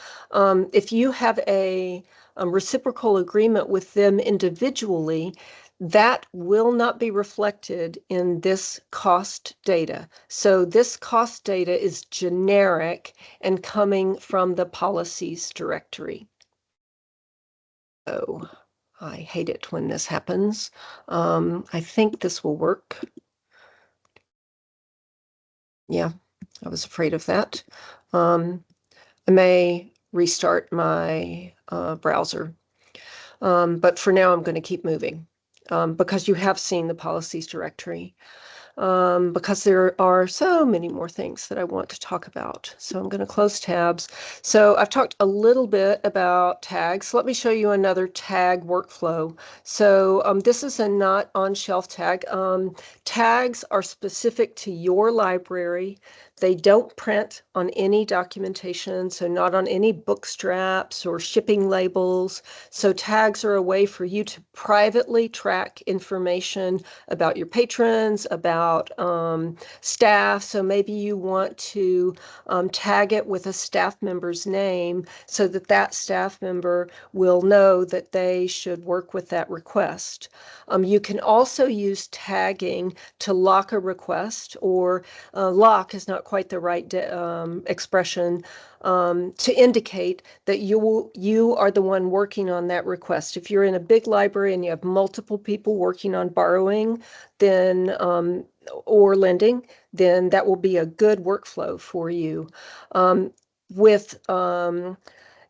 Speaker 2: if you have a reciprocal agreement with them individually, that will not be reflected in this cost data. So this cost data is generic and coming from the policies directory. So I hate it when this happens. I think this will work. Yeah, I was afraid of that. I may restart my browser. But for now, I'm going to keep moving because you have seen the policies directory. Because there are so many more things that I want to talk about. So I'm going to close tabs. So I've talked a little bit about tags. Let me show you another tag workflow. So this is a not on shelf tag. Tags are specific to your library. They don't print on any documentation, so not on any book straps or shipping labels. So tags are a way for you to privately track information about your patrons, about staff. So maybe you want to tag it with a staff member's name so that that staff member will know that they should work with that request. You can also use tagging to lock a request, or lock is not quite the right expression, to indicate that you are the one working on that request. If you're in a big library and you have multiple people working on borrowing, then or lending, then that will be a good workflow for you. With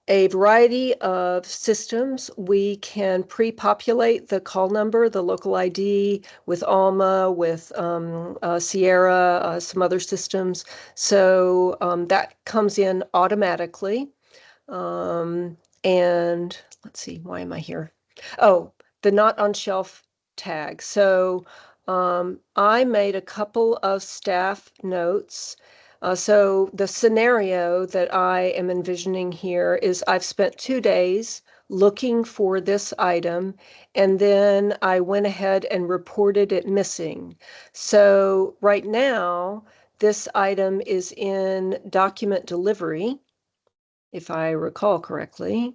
Speaker 2: a variety of systems, we can pre-populate the call number, the local ID, with Alma, with Sierra, some other systems. So that comes in automatically. And let's see, why am I here? Oh, the not on shelf tag. So I made a couple of staff notes. So the scenario that I am envisioning here is I've spent 2 days looking for this item, and then I went ahead and reported it missing. So right now, this item is in document delivery, if I recall correctly.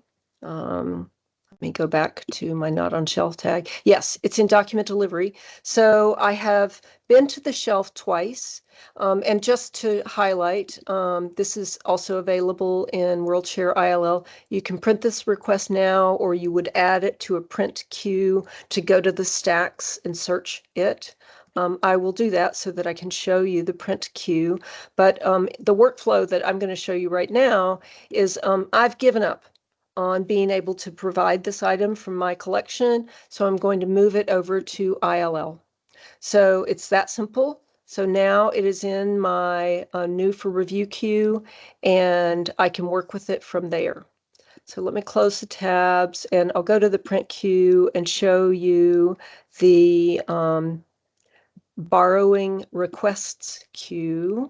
Speaker 2: Let me go back to my not on shelf tag. Yes, it's in document delivery. So I have been to the shelf twice. And just to highlight, this is also available in WorldShare ILL. You can print this request now, or you would add it to a print queue to go to the stacks and search it. I will do that so that I can show you the print queue. But the workflow that I'm going to show you right now is I've given up on being able to provide this item from my collection, so I'm going to move it over to ILL. So it's that simple. So now it is in my new for review queue, and I can work with it from there. So let me close the tabs, and I'll go to the print queue and show you the borrowing requests queue.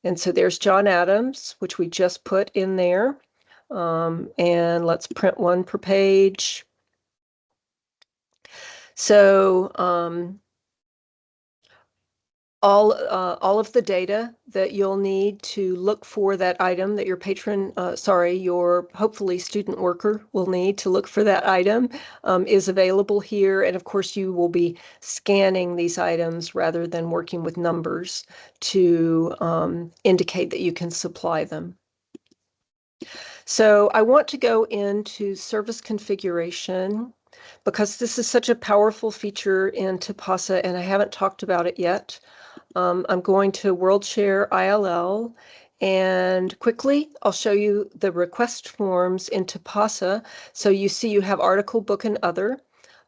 Speaker 2: And so there's John Adams, which we just put in there. And let's print one per page. So all of the data that you'll need to look for that item that your patron, your hopefully student worker will need to look for that item is available here. And of course, you will be scanning these items rather than working with numbers to indicate that you can supply them. So I want to go into service configuration. because this is such a powerful feature in Tipasa, and I haven't talked about it yet. I'm going to WorldShare ILL, and quickly I'll show you the request forms in Tipasa. So you see you have article, book, and other.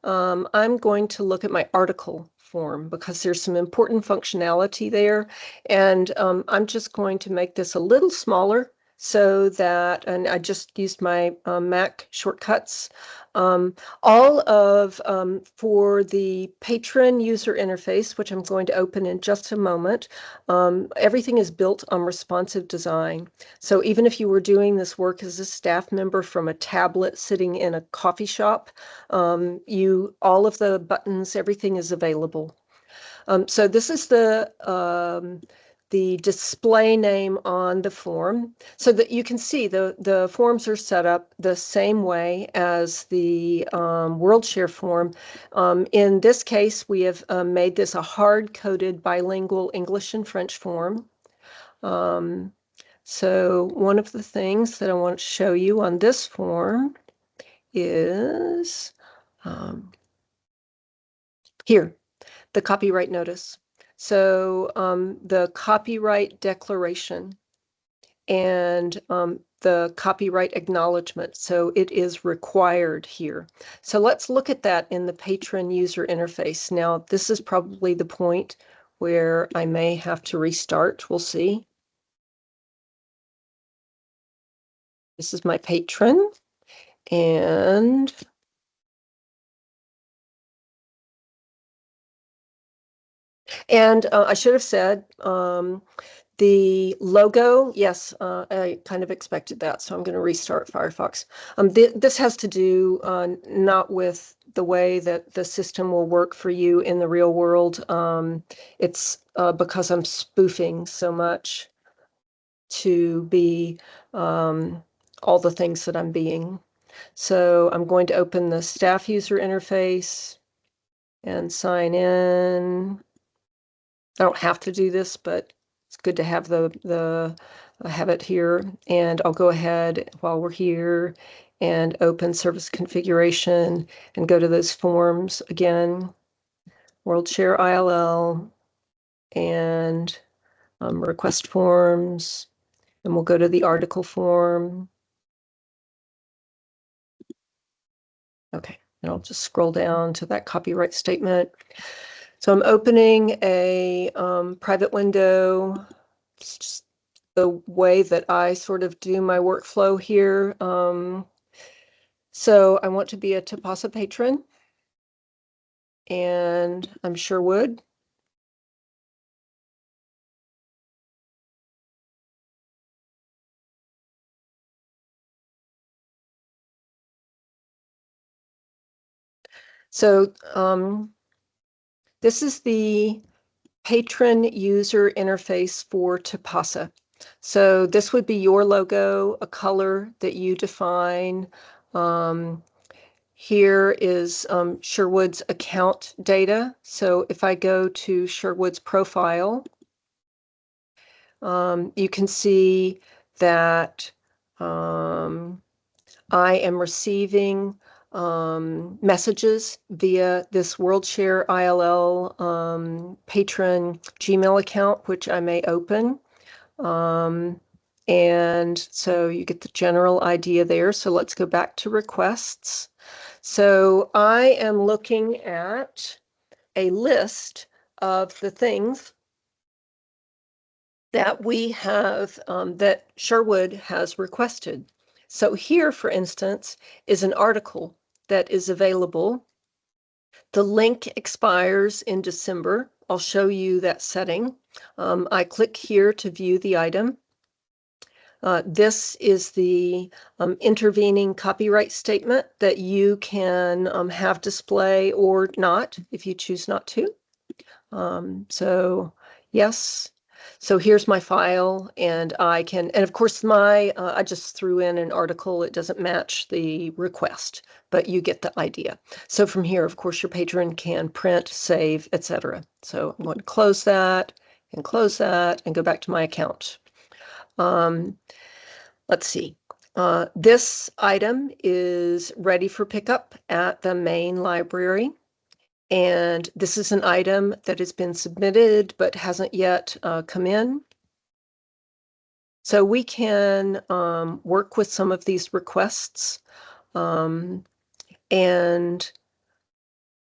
Speaker 2: I'm going to look at my article form because there's some important functionality there. And I'm just going to make this a little smaller so that, and I just used my Mac shortcuts. All of, for the patron user interface, which I'm going to open in just a moment, everything is built on responsive design. So even if you were doing this work as a staff member from a tablet sitting in a coffee shop, all of the buttons, everything is available. So this is the display name on the form, so that you can see the forms are set up the same way as the WorldShare form. In this case, we have made this a hard-coded bilingual English and French form. So one of the things that I want to show you on this form is here, the copyright notice. So the copyright declaration and the copyright acknowledgement. So it is required here. So let's look at that in the patron user interface. Now, this is probably the point where I may have to restart. We'll see. This is my patron. And I should have said, the logo, yes, I kind of expected that, so I'm going to restart Firefox. This has to do not with the way that the system will work for you in the real world. It's because I'm spoofing so much to be all the things that I'm being. So I'm going to open the staff user interface and sign in. I don't have to do this, but it's good to have have it here. And I'll go ahead while we're here and open service configuration and go to those forms again, WorldShare ILL and request forms. And we'll go to the article form. Okay, and I'll just scroll down to that copyright statement. So I'm opening a private window. It's just the way that I sort of do my workflow here. So I want to be a Tipasa patron, and I'm sure would. So this is the patron user interface for Tipasa. So this would be your logo, a color that you define. Here is Sherwood's account data. So if I go to Sherwood's profile, you can see that I am receiving messages via this WorldShare ILL patron Gmail account, which I may open. And so you get the general idea there. So let's go back to requests. So I am looking at a list of the things that we have, that Sherwood has requested. So here, for instance, is an article that is available. The link expires in December. I'll show you that setting. I click here to view the item. This is the intervening copyright statement that you can have display or not if you choose not to. So yes. So here's my file, and I can, and of course I just threw in an article. It doesn't match the request, but you get the idea. So from here, of course, your patron can print, save, etc. So I'm going to close that and go back to my account. Let's see. This item is ready for pickup at the main library. And this is an item that has been submitted but hasn't yet come in. So we can work with some of these requests. And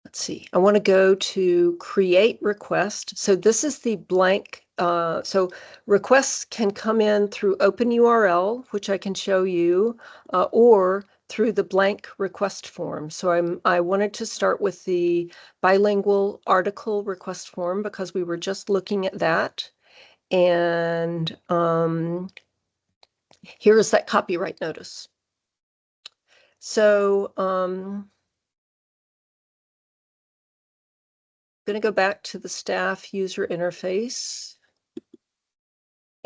Speaker 2: let's see, I want to go to create request. So this is the blank. So requests can come in through OpenURL, which I can show you, or through the blank request form. So I wanted to start with the bilingual article request form because we were just looking at that. And here is that copyright notice. So I'm going to go back to the staff user interface.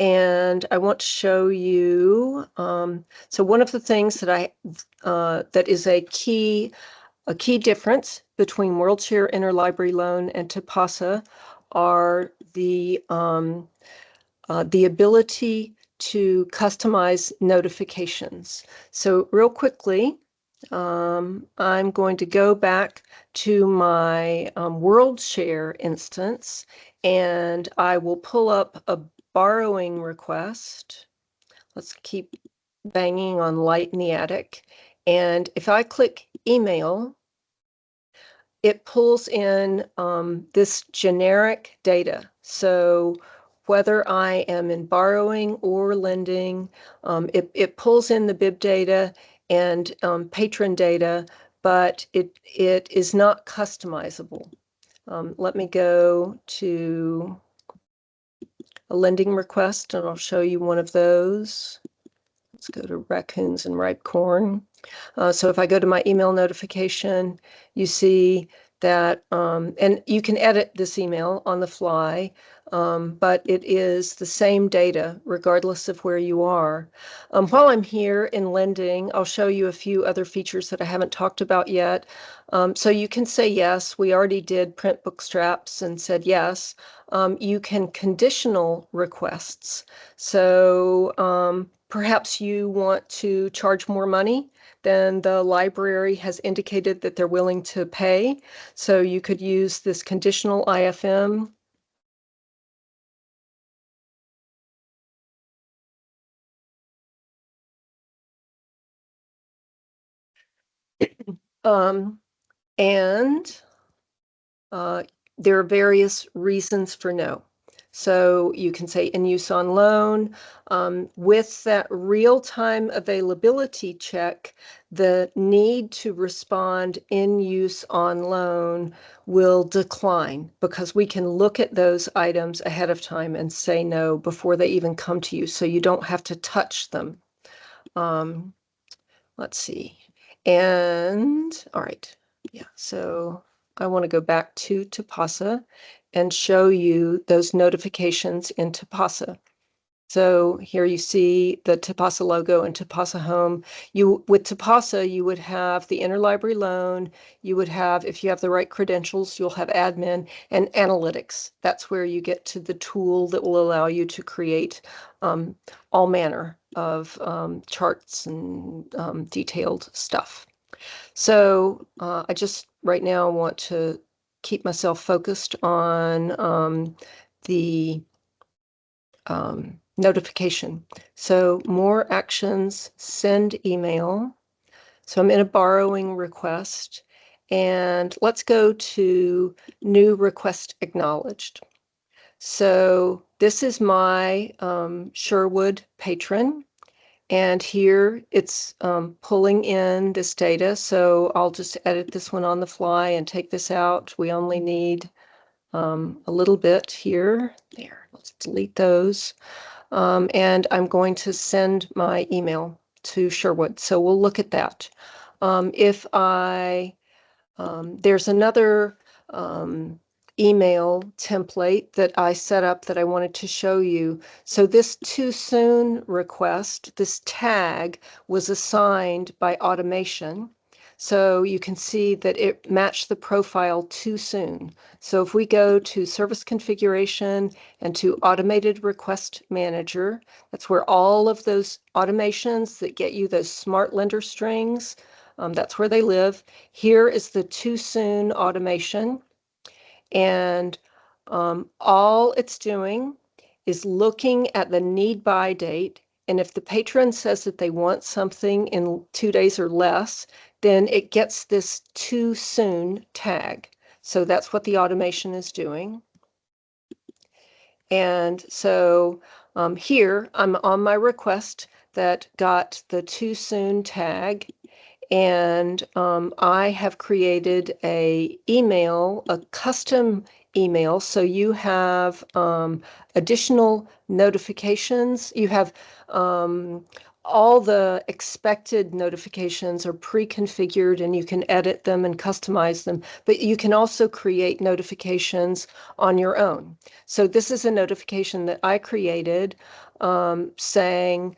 Speaker 2: And I want to show you, so one of the things that that is a key difference between WorldShare Interlibrary Loan and Tipasa are the ability to customize notifications. So real quickly, I'm going to go back to my WorldShare instance, and I will pull up a borrowing request. Let's keep banging on light in the attic. And if I click email, it pulls in this generic data. So whether I am in borrowing or lending, it pulls in the bib data and patron data, but it is not customizable. Let me go to a lending request, and I'll show you one of those. Let's go to raccoons and ripe corn. So if I go to my email notification, you see that, and you can edit this email on the fly, but it is the same data regardless of where you are. While I'm here in lending, I'll show you a few other features that I haven't talked about yet. So you can say yes. We already did print bookstraps and said yes. You can conditional requests. So perhaps you want to charge more money than the library has indicated that they're willing to pay. So you could use this conditional IFM. And there are various reasons for no. So you can say in use on loan. With that real-time availability check, the need to respond in use on loan will decline because we can look at those items ahead of time and say no before they even come to you, so you don't have to touch them. Let's see. And all right, yeah, so I want to go back to Tipasa and show you those notifications in Tipasa. So here you see the Tipasa logo and Tipasa Home. With Tipasa, you would have the interlibrary loan. You would have, if you have the right credentials, you'll have admin and analytics. That's where you get to the tool that will allow you to create all manner of charts and detailed stuff. So I just right now want to keep myself focused on the notification. So more actions, send email. So I'm in a borrowing request, and let's go to new request acknowledged. So this is my Sherwood patron. And here it's pulling in this data. So I'll just edit this one on the fly and take this out. We only need a little bit here. There, let's delete those. And I'm going to send my email to Sherwood. So we'll look at that. If there's another email template that I set up that I wanted to show you. So this too soon request, this tag was assigned by automation. So you can see that it matched the profile too soon. So if we go to service configuration and to automated request manager, that's where all of those automations that get you those smart lender strings, that's where they live. Here is the too soon automation. And all it's doing is looking at the need by date. And if the patron says that they want something in 2 days or less, then it gets this too soon tag. So that's what the automation is doing. And so here I'm on my request that got the too soon tag. And I have created a custom email. So you have additional notifications. You have all the expected notifications are pre-configured and you can edit them and customize them, but you can also create notifications on your own. So this is a notification that I created saying,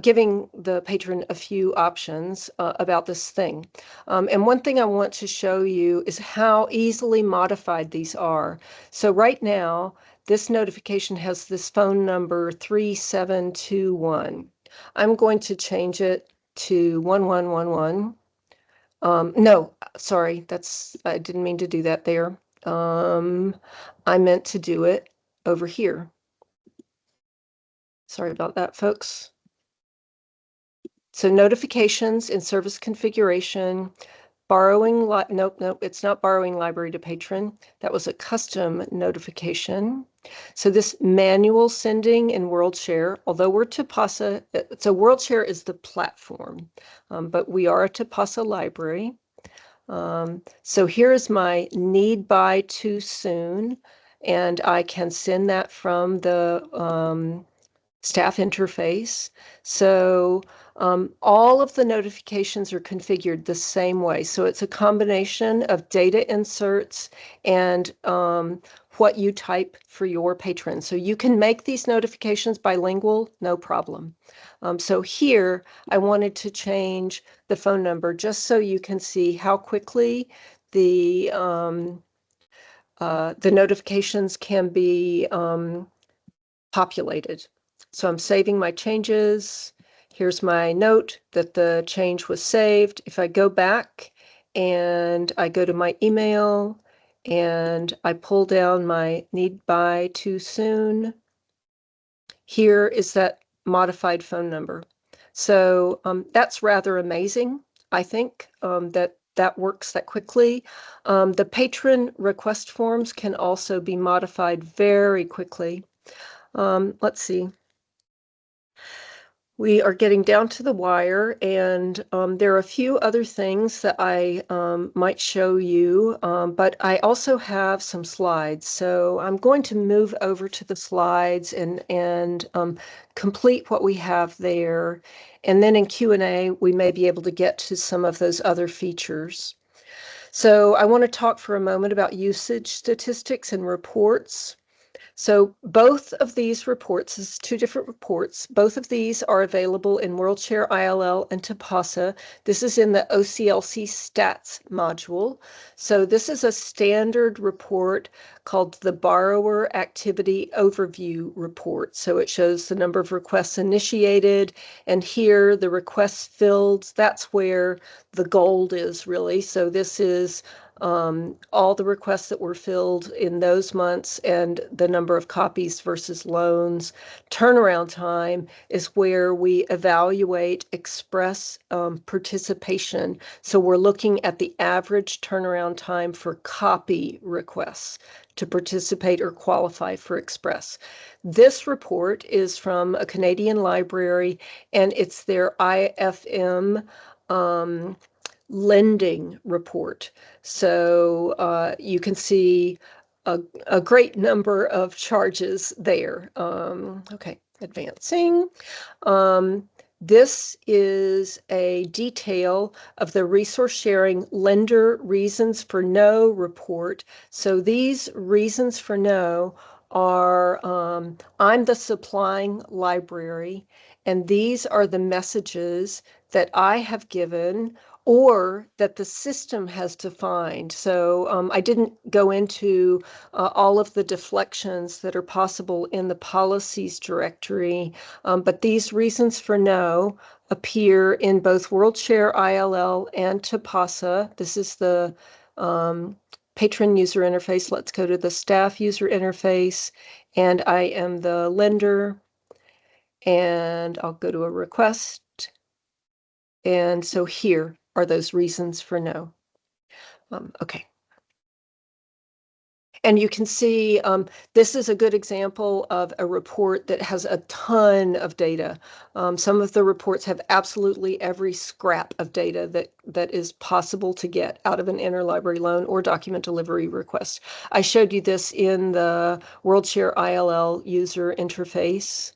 Speaker 2: giving the patron a few options about this thing. And one thing I want to show you is how easily modified these are. So right now, this notification has this phone number 3721. I'm going to change it to 1111. No, sorry, I didn't mean to do that there. I meant to do it over here. Sorry about that, folks. So notifications in service configuration, nope, it's not borrowing library to patron. That was a custom notification. So this manual sending in WorldShare, although we're Tipasa, so WorldShare is the platform, but we are a Tipasa library. So here is my need by too soon, and I can send that from the staff interface. So all of the notifications are configured the same way. So it's a combination of data inserts and what you type for your patrons. So you can make these notifications bilingual, no problem. So here I wanted to change the phone number just so you can see how quickly the notifications can be populated. So I'm saving my changes. Here's my note that the change was saved. If I go back and I go to my email and I pull down my need by too soon, here is that modified phone number. So that's rather amazing, I think, that works that quickly. The patron request forms can also be modified very quickly. Let's see. We are getting down to the wire, and there are a few other things that I might show you, but I also have some slides. So I'm going to move over to the slides and complete what we have there. And then in Q&A, we may be able to get to some of those other features. So I want to talk for a moment about usage statistics and reports. So both of these reports, this is two different reports, both of these are available in WorldShare ILL and Tipasa. This is in the OCLC stats module. So this is a standard report called the Borrower Activity Overview Report. So it shows the number of requests initiated, and here the requests filled, that's where the gold is really. So this is all the requests that were filled in those months and the number of copies versus loans. Turnaround time is where we evaluate express participation. So we're looking at the average turnaround time for copy requests to participate or qualify for express. This report is from a Canadian library, and it's their IFM lending report. So you can see a great number of charges there. Okay, advancing. This is a detail of the resource sharing lender reasons for no report. So these reasons for no are, I'm the supplying library, and these are the messages that I have given or that the system has defined. So I didn't go into all of the deflections that are possible in the policies directory, but these reasons for no appear in both WorldShare ILL and Tipasa. This is the patron user interface. Let's go to the staff user interface, and I am the lender, and I'll go to a request. And so here are those reasons for no. Okay. And you can see this is a good example of a report that has a ton of data. Some of the reports have absolutely every scrap of data that is possible to get out of an interlibrary loan or document delivery request. I showed you this in the WorldShare ILL user interface.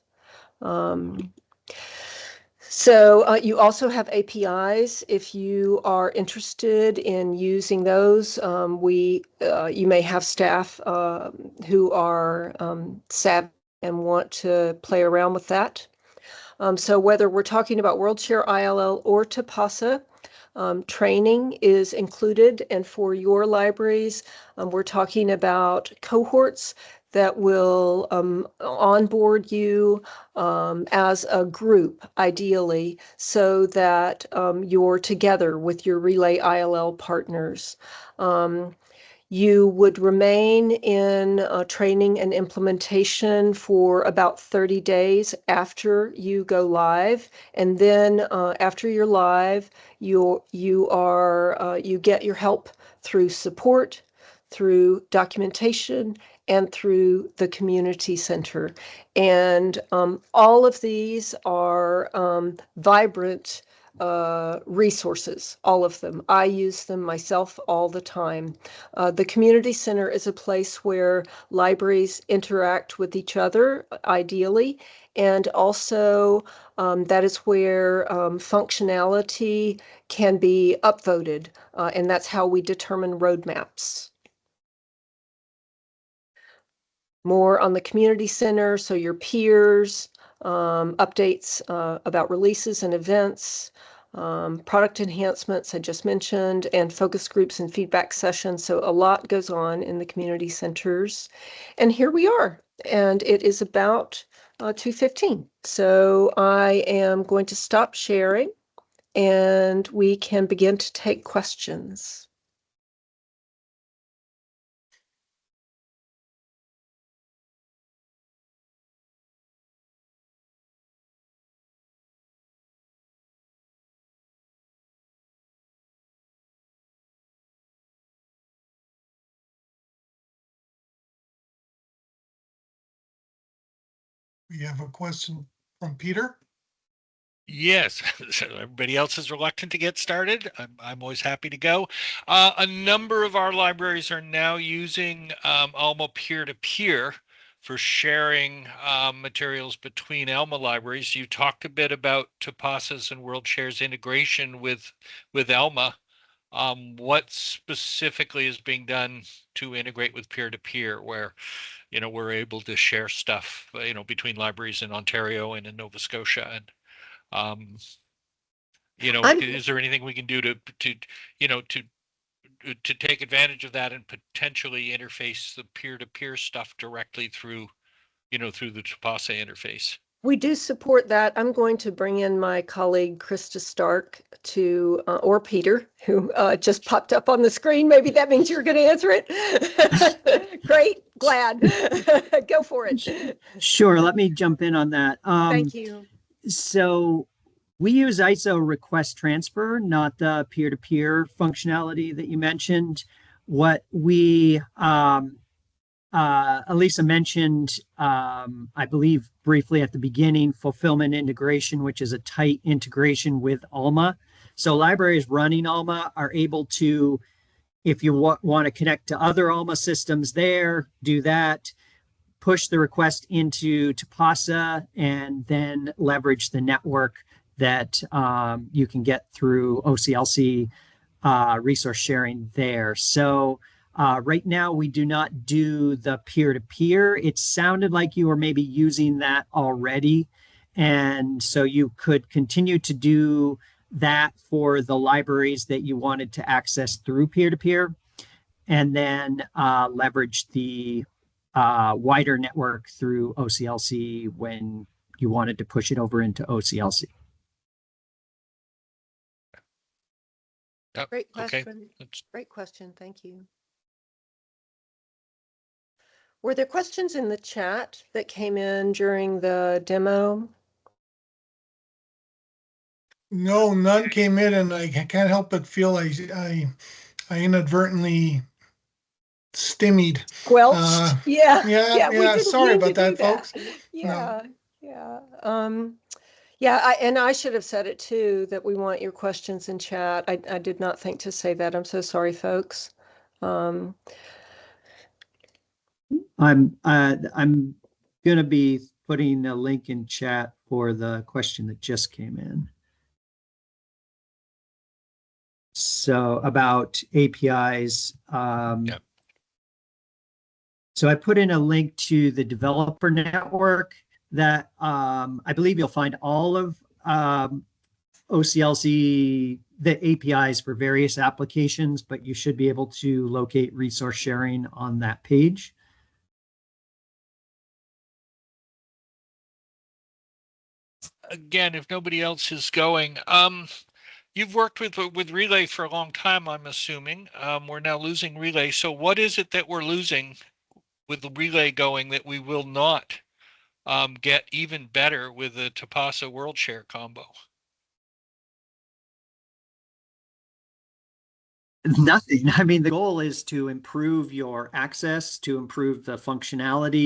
Speaker 2: So you also have APIs. If you are interested in using those, you may have staff who are savvy and want to play around with that. So whether we're talking about WorldShare ILL or Tipasa, training is included, and for your libraries, we're talking about cohorts that will onboard you as a group, ideally, so that you're together with your Relay ILL partners. You would remain in training and implementation for about 30 days after you go live. And then after you're live, you get your help through support, through documentation, and through the community center. And all of these are vibrant resources, all of them. I use them myself all the time. The community center is a place where libraries interact with each other, ideally, and also that is where functionality can be upvoted, and that's how we determine roadmaps. More on the community center, so your peers, updates about releases and events, product enhancements I just mentioned, and focus groups and feedback sessions. So a lot goes on in the community centers. And here we are, and it is about 2:15. So I am going to stop sharing, and we can begin to take questions.
Speaker 1: We have a question from Peter.
Speaker 4: Yes, so everybody else is reluctant to get started. I'm always happy to go. A number of our libraries are now using Alma peer-to-peer for sharing materials between Alma libraries. You talked a bit about Tipasa's and WorldShare's integration with Alma. What specifically is being done to integrate with peer-to-peer, where we're able to share stuff between libraries in Ontario and in Nova Scotia, and is there anything we can do to take advantage of that and potentially interface the peer-to-peer stuff directly through the Tipasa interface?
Speaker 2: We do support that. I'm going to bring in my colleague, Krista Stark, or Peter, who just popped up on the screen. Maybe that means you're going to answer it. Great, glad. Go for it.
Speaker 5: Sure, let me jump in on that.
Speaker 2: Thank you.
Speaker 5: So we use ISO request transfer, not the peer-to-peer functionality that you mentioned. What we Alisa mentioned, I believe briefly at the beginning, fulfillment integration, which is a tight integration with Alma. So libraries running Alma are able to, if you want to connect to other Alma systems there, do that, push the request into Tipasa, and then leverage the network that you can get through OCLC resource sharing there. So right now, we do not do the peer-to-peer. It sounded like you were maybe using that already. And so you could continue to do that for the libraries that you wanted to access through peer-to-peer, and then leverage the wider network through OCLC when you wanted to push it over into OCLC.
Speaker 4: Yep.
Speaker 2: Great
Speaker 4: Okay.
Speaker 2: question. Great question. Thank you. Were there questions in the chat that came in during the demo?
Speaker 1: No, none came in, and I can't help but feel I inadvertently stimmied.
Speaker 2: Squelched? Yeah,
Speaker 1: Yeah,
Speaker 2: we
Speaker 1: yeah.
Speaker 2: didn't
Speaker 1: Sorry
Speaker 2: mean to
Speaker 1: about
Speaker 2: do
Speaker 1: that,
Speaker 2: that.
Speaker 1: folks.
Speaker 2: Yeah, yeah. Yeah, and I should have said it too, that we want your questions in chat. I did not think to say that. I'm so sorry, folks.
Speaker 5: I'm gonna be putting a link in chat for the question that just came in. So about APIs.
Speaker 4: Yep.
Speaker 5: So I put in a link to the developer network that I believe you'll find all of OCLC, the APIs for various applications, but you should be able to locate resource sharing on that page.
Speaker 4: Again, if nobody else is going, you've worked with Relay for a long time, I'm assuming. We're now losing Relay. So what is it that we're losing with the Relay going that we will not get even better with the Tipasa WorldShare combo?
Speaker 5: Nothing. I mean, the goal is to improve your access, to improve the functionality.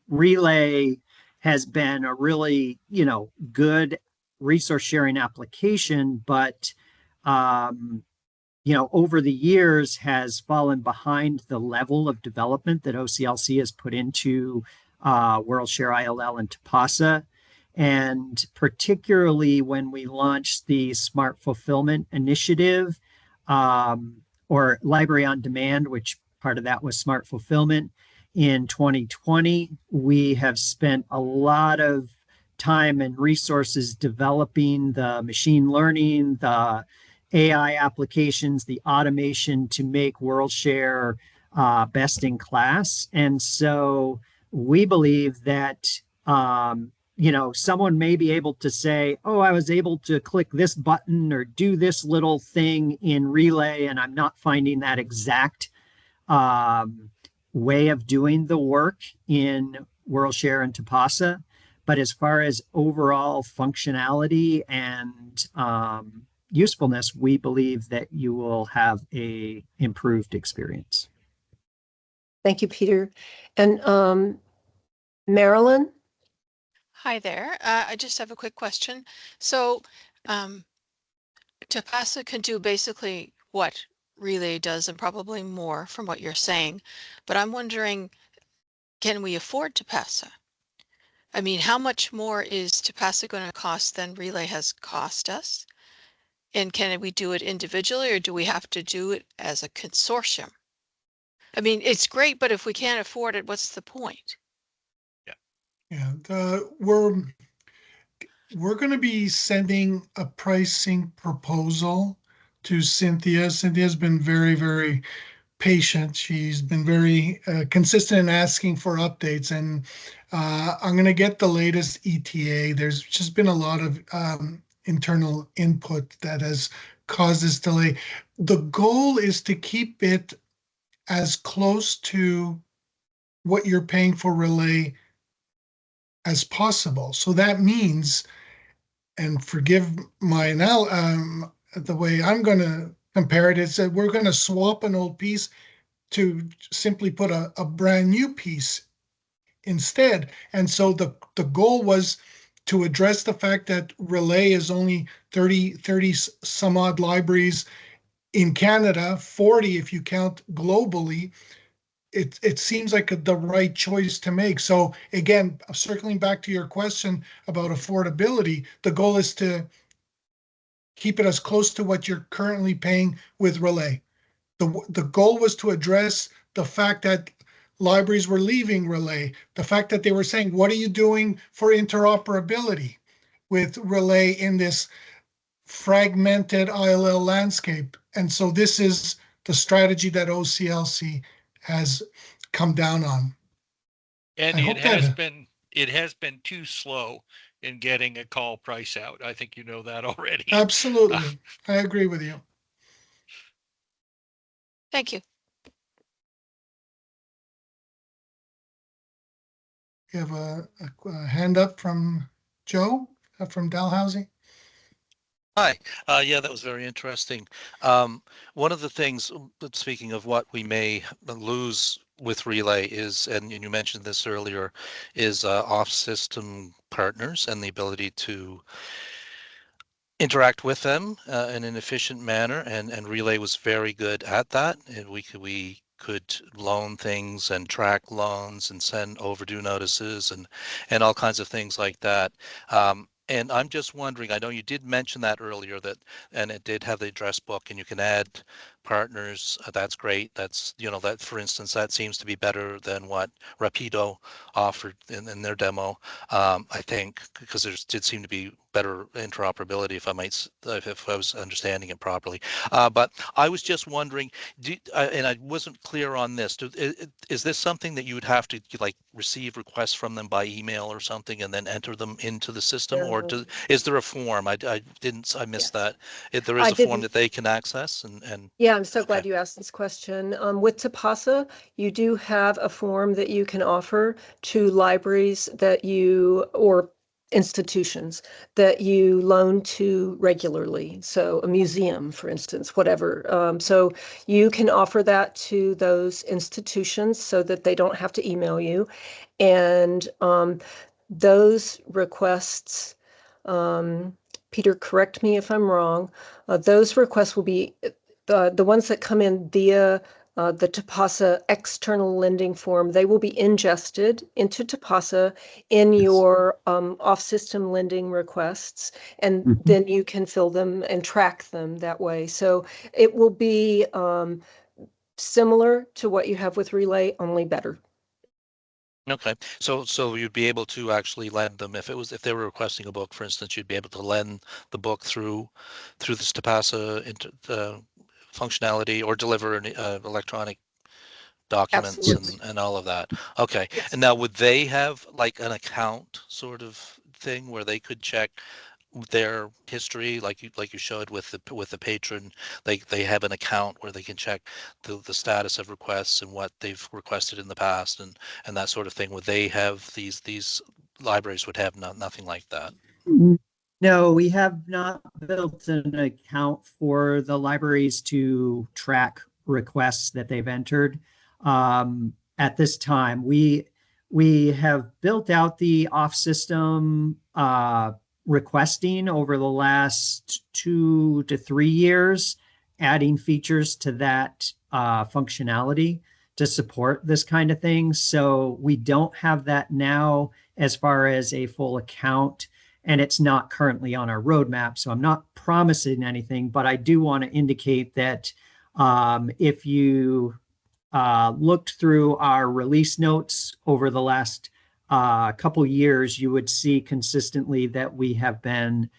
Speaker 5: Relay has been a really, good resource sharing application, but over the years has fallen behind the level of development that OCLC has put into WorldShare ILL and Tipasa. And particularly when we launched the Smart Fulfillment Initiative, or Library on Demand, which part of that was Smart Fulfillment, in 2020, we have spent a lot of time and resources developing the machine learning, the AI applications, the automation to make WorldShare best in class. And so we believe that someone may be able to say, oh, I was able to click this button or do this little thing in Relay, and I'm not finding that exact way of doing the work in WorldShare and Tipasa. But as far as overall functionality and usefulness, we believe that you will have a improved experience.
Speaker 2: Thank you, Peter. And Marilyn?
Speaker 6: Hi there. I just have a quick question. So Tipasa can do basically what Relay does and probably more from what you're saying. But I'm wondering, can we afford Tipasa? I mean, how much more is Tipasa going to cost than Relay has cost us? And can we do it individually or do we have to do it as a consortium? I mean, it's great, but if we can't afford it, what's the point?
Speaker 1: Yeah, we're going to be sending a pricing proposal to Cynthia. Cynthia's been very, very patient. She's been very consistent in asking for updates, and I'm going to get the latest ETA. There's just been a lot of internal input that has caused this delay. The goal is to keep it as close to what you're paying for Relay as possible. So that means, and forgive my the way I'm going to compare it, is that we're going to swap an old piece to simply put a brand new piece instead. And so the goal was to address the fact that Relay is only 30 some odd libraries in Canada, 40 if you count globally. It seems like the right choice to make. So again, circling back to your question about affordability, the goal is to keep it as close to what you're currently paying with Relay. The goal was to address the fact that libraries were leaving Relay, the fact that they were saying, what are you doing for interoperability? with Relay in this fragmented ILL landscape. And so this is the strategy that OCLC has come down on.
Speaker 4: And
Speaker 1: I hope that
Speaker 4: it has been too slow in getting a call price out. I think you know that already.
Speaker 1: absolutely, I agree with you.
Speaker 6: Thank you.
Speaker 1: You have a hand up from Joe from Dalhousie.
Speaker 7: Hi. Yeah, that was very interesting. One of the things, speaking of what we may lose with Relay is, and you mentioned this earlier, is off-system partners and the ability to interact with them in an efficient manner. And Relay was very good at that. And we could loan things and track loans and send overdue notices and all kinds of things like that. And I'm just wondering, I know you did mention that earlier, that, and it did have the address book and you can add partners. That's great. That's, that, for instance, that seems to be better than what Rapido offered in their demo. I think, because there did seem to be better interoperability, if I was understanding it properly. But I was just wondering, and I wasn't clear on this. Is this something that you would have to receive requests from them by email or something, and then enter them into the system, or is there a form? I missed that. There is a form that they can access, and
Speaker 2: yeah, I'm so glad you asked this question. With Tipasa, you do have a form that you can offer to libraries that or institutions that you loan to regularly. So a museum, for instance, whatever. So you can offer that to those institutions so that they don't have to email you. And those requests, Peter, correct me if I'm wrong, those requests will be the ones that come in via the Tipasa external lending form. They will be ingested into Tipasa in your off-system lending requests, and then you can fill them and track them that way. So it will be similar to what you have with Relay, only better.
Speaker 7: Okay, so you'd be able to actually lend them if they were requesting a book, for instance, you'd be able to lend the book through this Tipasa functionality, or deliver an electronic documents and all of that. Okay,
Speaker 2: Yes.
Speaker 7: and now would they have an account sort of thing where they could check their history, like you showed with the patron? They have an account where they can check the status of requests and what they've requested in the past and that sort of thing. Would they have these libraries would have nothing like that?
Speaker 5: No, we have not built an account for the libraries to track requests that they've entered at this time. We have built out the off-system requesting over the last 2 to 3 years, adding features to that functionality to support this kind of thing. So we don't have that now as far as a full account, and it's not currently on our roadmap. So I'm not promising anything, but I do want to indicate that if you looked through our release notes over the last couple years, you would see consistently that we have been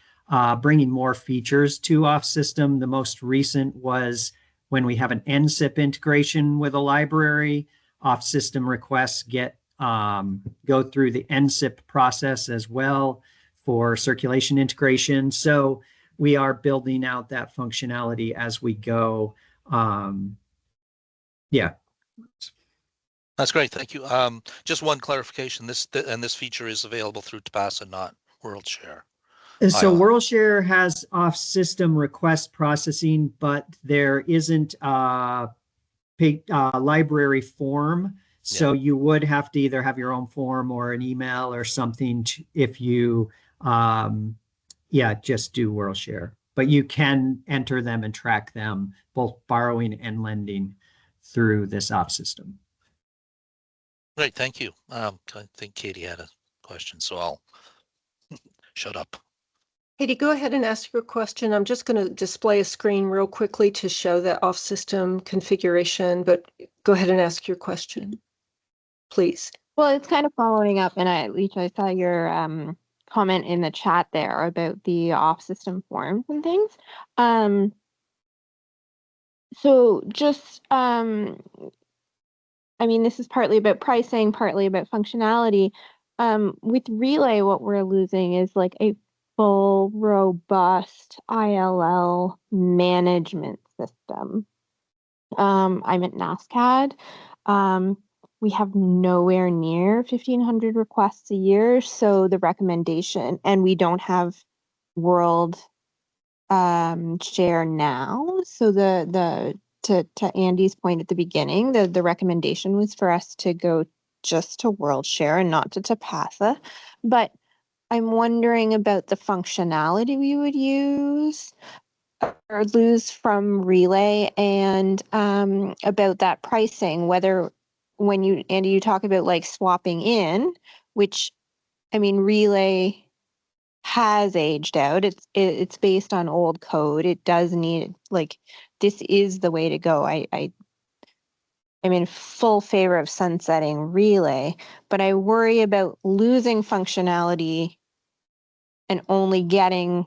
Speaker 5: bringing more features to off-system. The most recent was when we have an NSIP integration with a library. Off-system requests go through the NSIP process as well for circulation integration. So we are building out that functionality as we go. Yeah.
Speaker 7: That's great. Thank you. Just one clarification. This feature is available through Tipasa, not WorldShare.
Speaker 5: So WorldShare has off-system request processing, but there isn't a library form. So you would have to either have your own form or an email or something if you, just do WorldShare. But you can enter them and track them, both borrowing and lending, through this off-system.
Speaker 7: Great, thank you. I think Katie had a question, so I'll shut up.
Speaker 2: Katie, go ahead and ask your question. I'm just going to display a screen real quickly to show that off-system configuration, but go ahead and ask your question, please.
Speaker 8: Well, it's kind of following up, and I saw your comment in the chat there about the off-system forms and things. So just, I mean, this is partly about pricing, partly about functionality. With Relay, what we're losing is like a full, robust ILL management system. I'm at NASCAD. We have nowhere near 1,500 requests a year, so the recommendation, and we don't have WorldShare now. So to Andy's point at the beginning, the recommendation was for us to go just to WorldShare and not to Tipasa. But I'm wondering about the functionality we would use or lose from Relay, and about that pricing, whether when you, Andy, you talk about like swapping in, which, I mean, Relay has aged out. It's based on old code. It does need, like, this is the way to go. I'm in full favor of sunsetting Relay, but I worry about losing functionality and only getting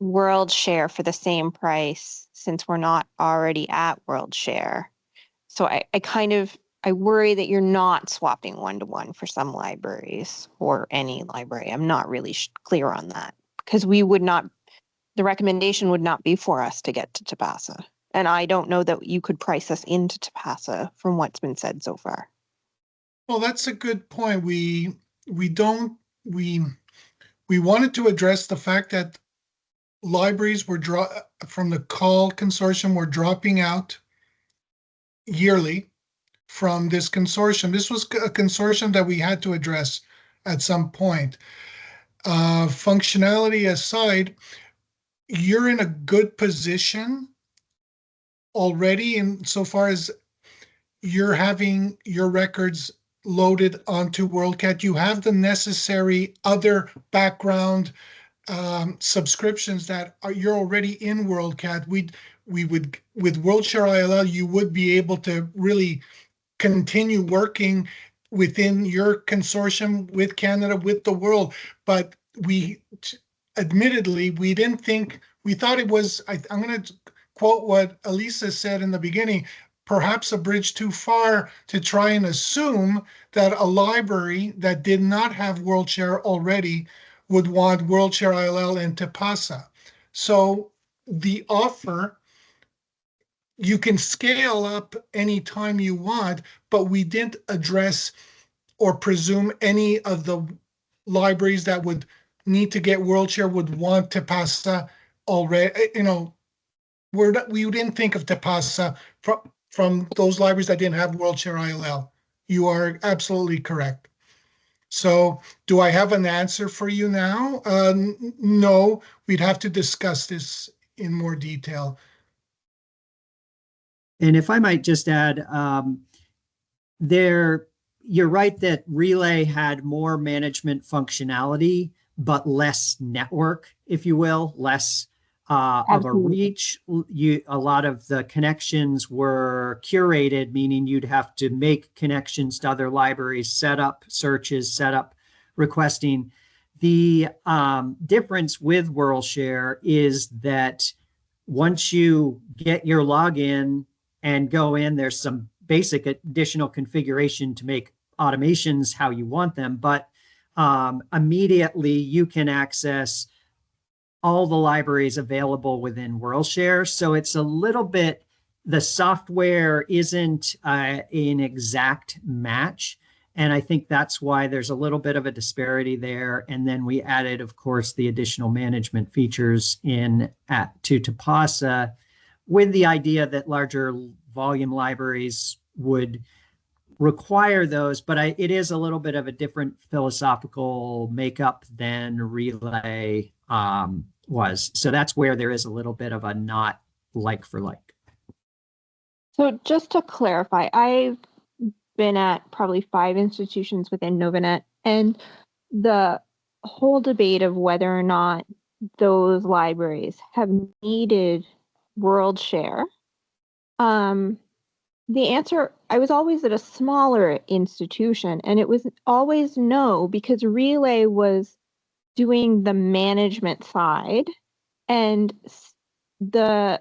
Speaker 8: WorldShare for the same price since we're not already at WorldShare. So I worry that you're not swapping one-to-one for some libraries or any library. I'm not really clear on that, because the recommendation would not be for us to get to Tipasa. And I don't know that you could price us into Tipasa from what's been said so far.
Speaker 1: Well, that's a good point. We wanted to address the fact that libraries were from the CAAL consortium were dropping out yearly from this consortium. This was a consortium that we had to address at some point. Functionality aside, you're in a good position already in so far as you're having your records loaded onto WorldCat. You have the necessary other background subscriptions that you're already in WorldCat. We would, with WorldShare ILL, you would be able to really continue working within your consortium with Canada, with the world. But admittedly, we thought it was, I'm going to quote what Alisa said in the beginning, perhaps a bridge too far to try and assume that a library that did not have WorldShare already would want WorldShare ILL and Tipasa. So the offer, you can scale up anytime you want, but we didn't address or presume any of the libraries that would need to get WorldShare would want Tipasa already. We didn't think of Tipasa from those libraries that didn't have WorldShare ILL. You are absolutely correct. So do I have an answer for you now? No, we'd have to discuss this in more detail.
Speaker 5: And if I might just add, you're right that Relay had more management functionality, but less network, if you will, less of a reach. A lot of the connections were curated, meaning you'd have to make connections to other libraries, set up searches, set up requesting. The difference with WorldShare is that once you get your login and go in, there's some basic additional configuration to make automations how you want them, but immediately you can access all the libraries available within WorldShare. So it's a little bit, the software isn't an exact match. And I think that's why there's a little bit of a disparity there. And then we added, of course, the additional management features to Tipasa, with the idea that larger volume libraries would require those, but it is a little bit of a different philosophical makeup than Relay was. So that's where there is a little bit of a not like for like.
Speaker 8: So just to clarify, I've been at probably 5 institutions within Novanet, and the whole debate of whether or not those libraries have needed WorldShare the answer, I was always at a smaller institution, and it was always no, because Relay was doing the management side, and I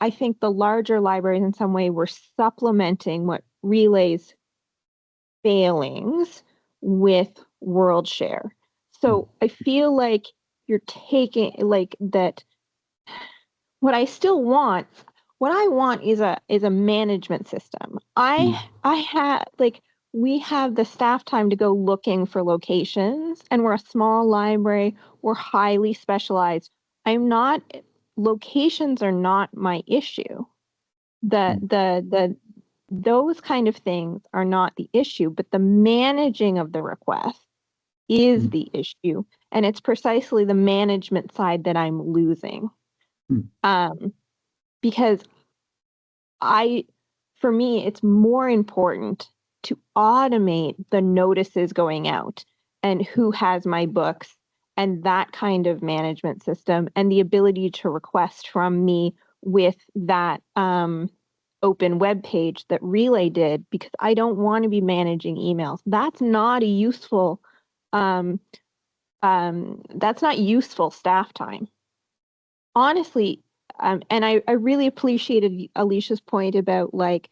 Speaker 8: think the larger libraries in some way were supplementing what Relay's failings with WorldShare. So I feel like you're taking like that. What I want is a management system. I have like we have the staff time to go looking for locations, and we're a small library. We're highly specialized. Locations are not my issue. Those kind of things are not the issue, but the managing of the request is the issue, and it's precisely the management side that I'm losing. Because for me, it's more important to automate the notices going out and who has my books and that kind of management system, and the ability to request from me with that open web page that Relay did, because I don't want to be managing emails. That's not a useful that's not useful staff time. Honestly, and I really appreciated Alicia's point about like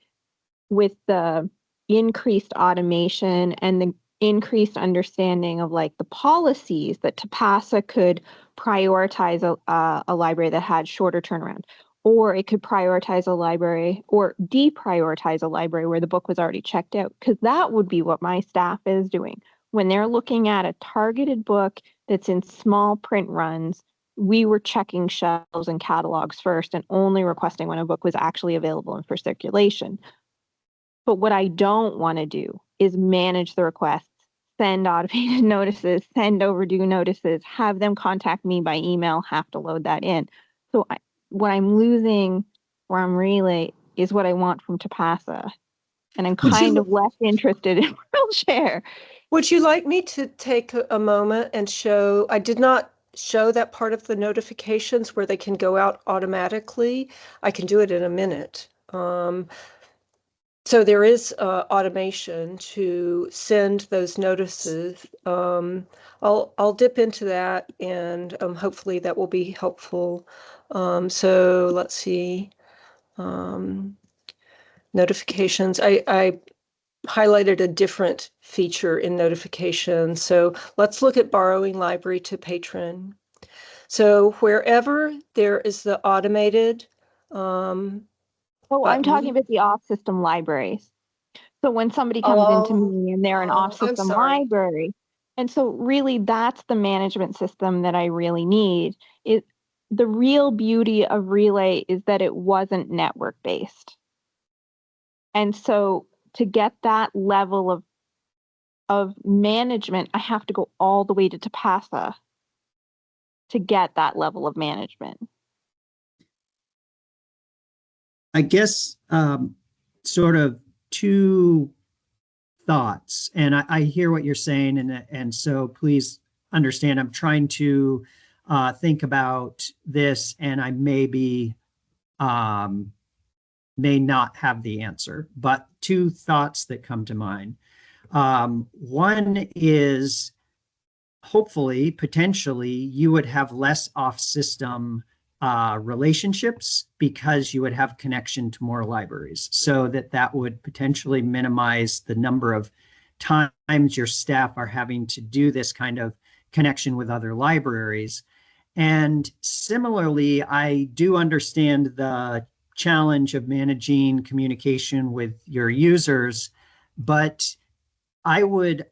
Speaker 8: with the increased automation and the increased understanding of like the policies that Tipasa could prioritize a library that had shorter turnaround, or it could prioritize a library or deprioritize a library where the book was already checked out, because that would be what my staff is doing. When they're looking at a targeted book that's in small print runs, we were checking shelves and catalogs first and only requesting when a book was actually available and for circulation. But what I don't want to do is manage the requests, send automated notices, send overdue notices, have them contact me by email, have to load that in. So what I'm losing from Relay is what I want from Tipasa. And I'm kind of less interested in WorldShare.
Speaker 2: Would you like me to take a moment and show, I did not show that part of the notifications where they can go out automatically. I can do it in a minute. So there is automation to send those notices. I'll dip into that, and hopefully that will be helpful. So let's see. Notifications. I highlighted a different feature in notifications. So let's look at borrowing library to patron. So wherever there is the automated
Speaker 8: I'm
Speaker 2: button,
Speaker 8: talking about the off-system libraries. So when somebody comes into me and they're an off-system library, and so really that's the management system that I really need. The real beauty of Relay is that it wasn't network-based. And so to get that level of management, I have to go all the way to Tipasa to get that level of management.
Speaker 5: I guess sort of two thoughts, and I hear what you're saying, and so please understand I'm trying to think about this, and I may not have the answer, but two thoughts that come to mind. One is hopefully, potentially, you would have less off-system relationships because you would have connection to more libraries, so that would potentially minimize the number of times your staff are having to do this kind of connection with other libraries. And similarly, I do understand the challenge of managing communication with your users, but I would,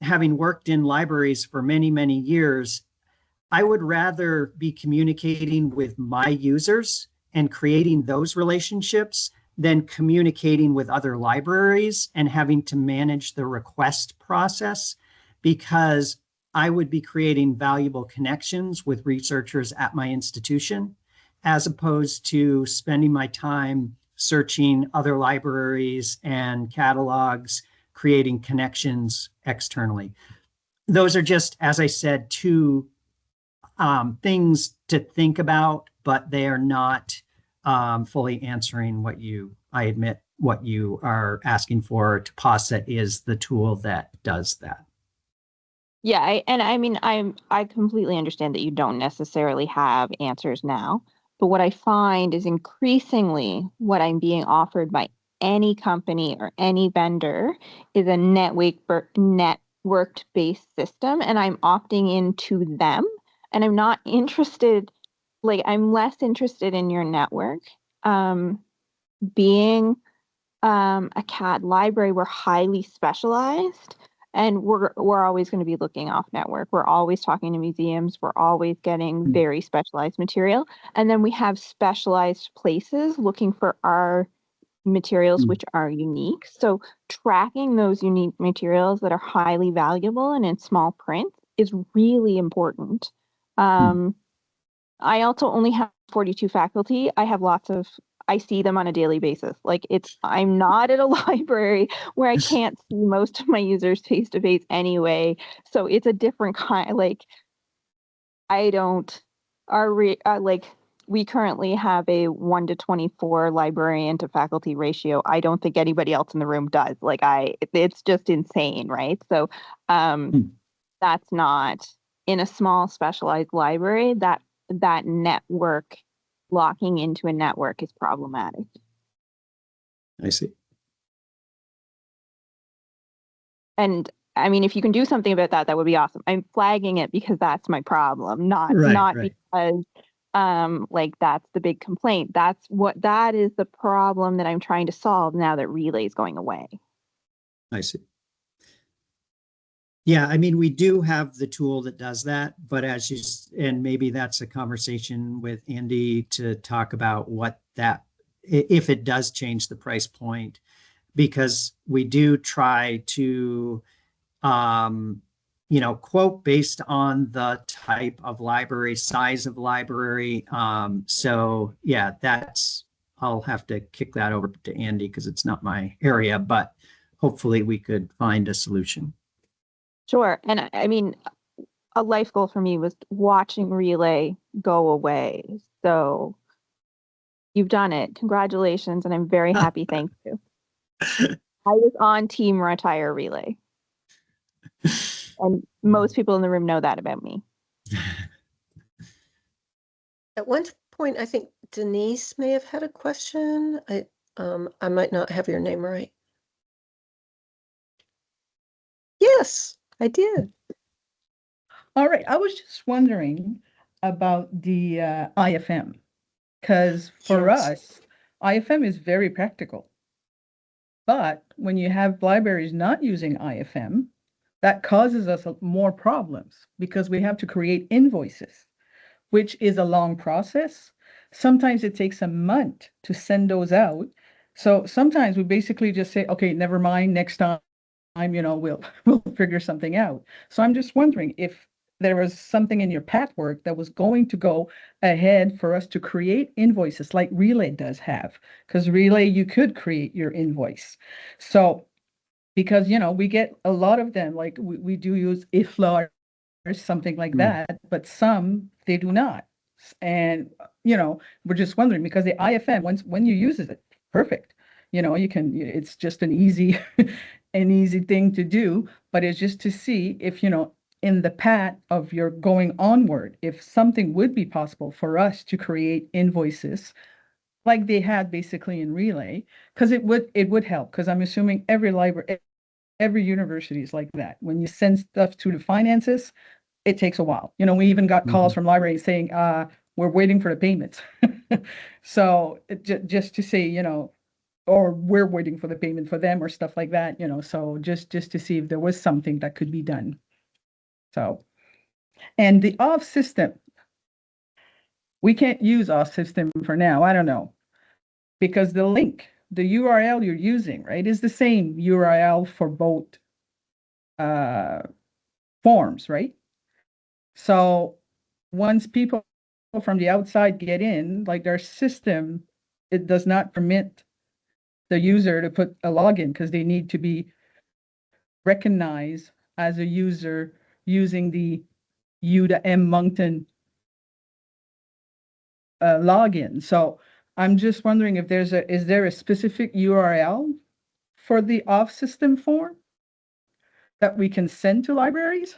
Speaker 5: having worked in libraries for many, many years, I would rather be communicating with my users and creating those relationships than communicating with other libraries and having to manage the request process, because I would be creating valuable connections with researchers at my institution, as opposed to spending my time searching other libraries and catalogs, creating connections externally. Those are just, as I said, two things to think about, but they are not fully answering what you I admit what you are asking for. Tipasa is the tool that does that.
Speaker 8: Yeah, I mean, I completely understand that you don't necessarily have answers now, but what I find is increasingly what I'm being offered by any company or any vendor is a networked based system, and I'm opting into them, and I'm not interested, like I'm less interested in your network. Being a CAD library, we're highly specialized, and we're always going to be looking off network. We're always talking to museums. We're always getting very specialized material, and then we have specialized places looking for our materials which are unique. So tracking those unique materials that are highly valuable and in small print is really important. I also only have 42 faculty. I see them on a daily basis. Like I'm not at a library where I can't see most of my users face to face anyway. So it's a different kind, like I don't, like we currently have a 1 to 24 librarian to faculty ratio. I don't think anybody else in the room does. Like it's just insane, right? So that's not in a small specialized library, that network locking into a network is problematic.
Speaker 5: I see.
Speaker 8: And I mean, if you can do something about that, that would be awesome. I'm flagging it because that's my problem, not because like that's the big complaint. That is the problem that I'm trying to solve now that Relay is going away.
Speaker 5: I see. Yeah, I mean, we do have the tool that does that, but and maybe that's a conversation with Andy to talk about what that, if it does change the price point, because we do try to, quote based on the type of library, size of library. So yeah, I'll have to kick that over to Andy because it's not my area, but hopefully we could find a solution.
Speaker 8: Sure. And I mean, a life goal for me was watching Relay go away. So you've done it. Congratulations. And I'm very happy. Thank you. I was on team retire Relay. And most people in the room know that about me.
Speaker 2: At one point, I think Denise may have had a question. I might not have your name right. Yes, I did.
Speaker 9: All right. I was just wondering about the IFM, because for us, IFM is very practical. But when you have libraries not using IFM, that causes us more problems because we have to create invoices, which is a long process. Sometimes it takes a month to send those out. So sometimes we basically just say, okay, never mind, next time, we'll figure something out. So I'm just wondering if there was something in your patchwork that was going to go ahead for us to create invoices like Relay does have, because Relay, you could create your invoice. So, because, we get a lot of them, like we do use IFLA or something like that, but some, they do not. And, we're just wondering because the IFM, when you use it, perfect. It's just an easy, an easy thing to do, but it's just to see if, in the path of your going onward, if something would be possible for us to create invoices like they had basically in Relay, because it would help, because I'm assuming every library, every university is like that. When you send stuff to the finances, it takes a while. We even got calls from libraries saying, we're waiting for the payments. So just to say, or we're waiting for the payment for them or stuff like that, so just to see if there was something that could be done. So, and the off system, we can't use off system for now. I don't know, because the link, the URL you're using, right, is the same URL for both forms, right? So once people from the outside get in, like their system, it does not permit the user to put a login because they need to be recognized as a user using the U to M Moncton login. So I'm just wondering if is there a specific URL for the off-system form that we can send to libraries?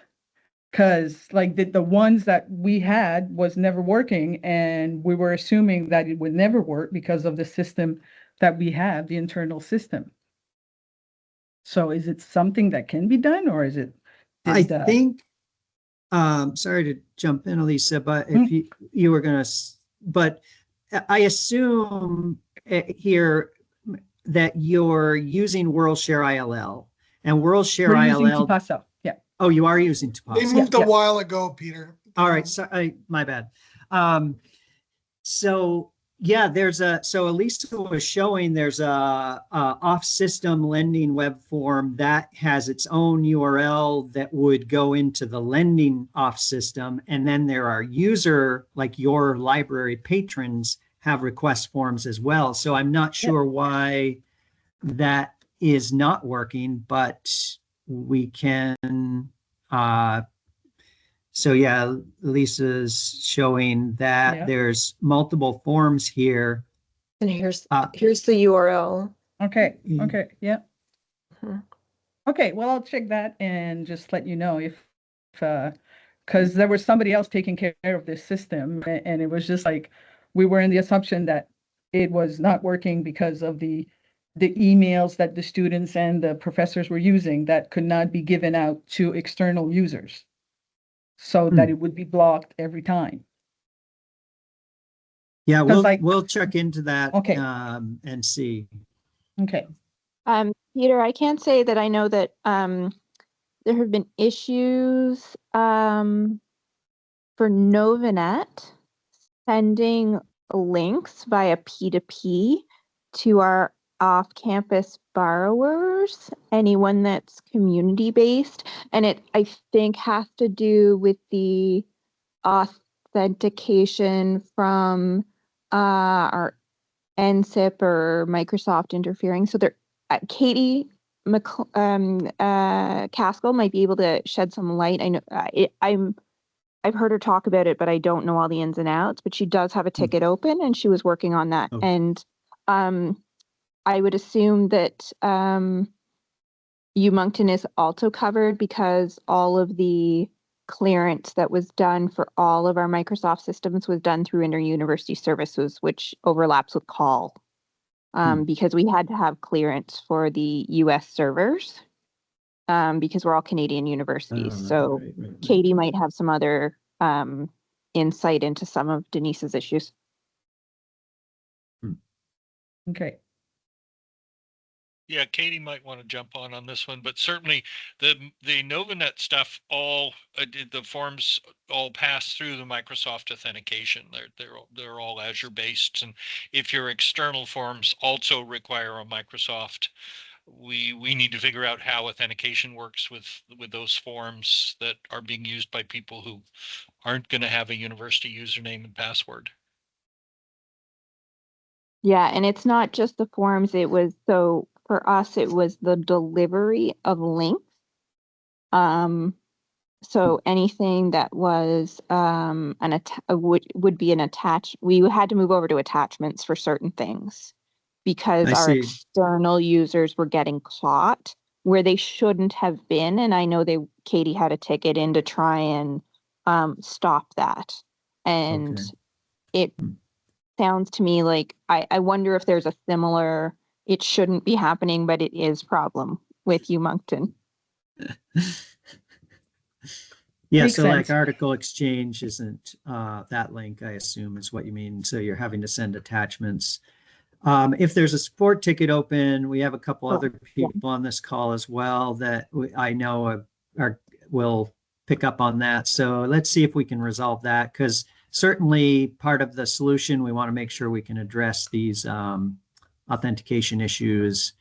Speaker 9: Because like the ones that we had was never working, and we were assuming that it would never work because of the system that we have, the internal system. So is it something that can be done, or is it?
Speaker 5: I think, sorry to jump in, Alisa, but if you were going to, but I assume here that you're using WorldShare ILL, and WorldShare
Speaker 9: we're
Speaker 5: ILL.
Speaker 9: using Tipasa. Yeah.
Speaker 5: Oh, you are using Tipasa.
Speaker 1: They moved a while ago, Peter.
Speaker 5: All right. So my bad. So yeah, so Alisa was showing there's a off-system lending web form that has its own URL that would go into the lending off-system. And then there are like your library patrons have request forms as well. So I'm not sure why that is not working, but we can, so yeah, Lisa's showing that there's multiple forms here.
Speaker 2: And here's the URL.
Speaker 9: Okay. Yeah. Okay. Well, I'll check that and just let you know if because there was somebody else taking care of this system, and it was just like we were in the assumption that it was not working because of the emails that the students and the professors were using that could not be given out to external users, so that it would be blocked every time.
Speaker 5: Yeah, we'll check into that and see.
Speaker 9: Okay.
Speaker 8: Peter, I can say that I know that there have been issues for Novanet sending links via P2P to our off-campus borrowers, anyone that's community-based, and it, I think, has to do with the authentication from our NSIP or Microsoft interfering. So there, Katie Caskell might be able to shed some light. I know I've heard her talk about it, but I don't know all the ins and outs. But she does have a ticket open, and she was working on that.
Speaker 5: Oh.
Speaker 8: And I would assume that UMoncton is also covered because all of the clearance that was done for all of our Microsoft systems was done through inter-university services, which overlaps with CAAL. Because we had to have clearance for the US servers because we're all Canadian universities. So right. Katie might have some other insight into some of Denise's issues.
Speaker 9: Okay.
Speaker 4: Yeah, Katie might want to jump on this one, but certainly the Novanet stuff, all the forms all pass through the Microsoft authentication. They're all Azure based, and if your external forms also require a Microsoft, we need to figure out how authentication works with those forms that are being used by people who aren't going to have a university username and password.
Speaker 8: Yeah, and it's not just the forms. It was for us, it was the delivery of links. So anything that was would be an attach. We had to move over to attachments for certain things because our external users were getting caught where they shouldn't have been. And I know Katie had a ticket in to try and stop that. And it sounds to me like I wonder if there's a similar, it shouldn't be happening, but it is problem with UMoncton.
Speaker 5: Yeah, makes so sense. Like article exchange isn't that link, I assume, is what you mean. So you're having to send attachments. If there's a support ticket open, we have a couple other people on this call as well that I know will pick up on that. So let's see if we can resolve that, because certainly part of the solution, we want to make sure we can address these authentication issues.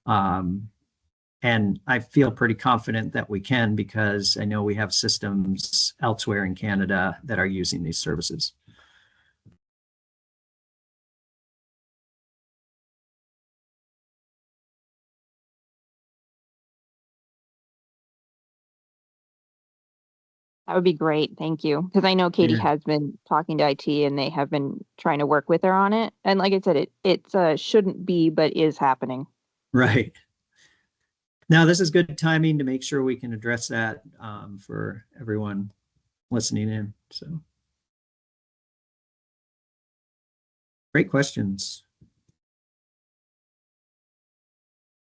Speaker 5: And I feel pretty confident that we can, because I know we have systems elsewhere in Canada that are using these services.
Speaker 8: That would be great. Thank you. Because I know Katie
Speaker 5: Yeah.
Speaker 8: has been talking to IT and they have been trying to work with her on it. And like I said, it shouldn't be, but is happening.
Speaker 5: Right. Now, this is good timing to make sure we can address that for everyone listening in. So, great questions.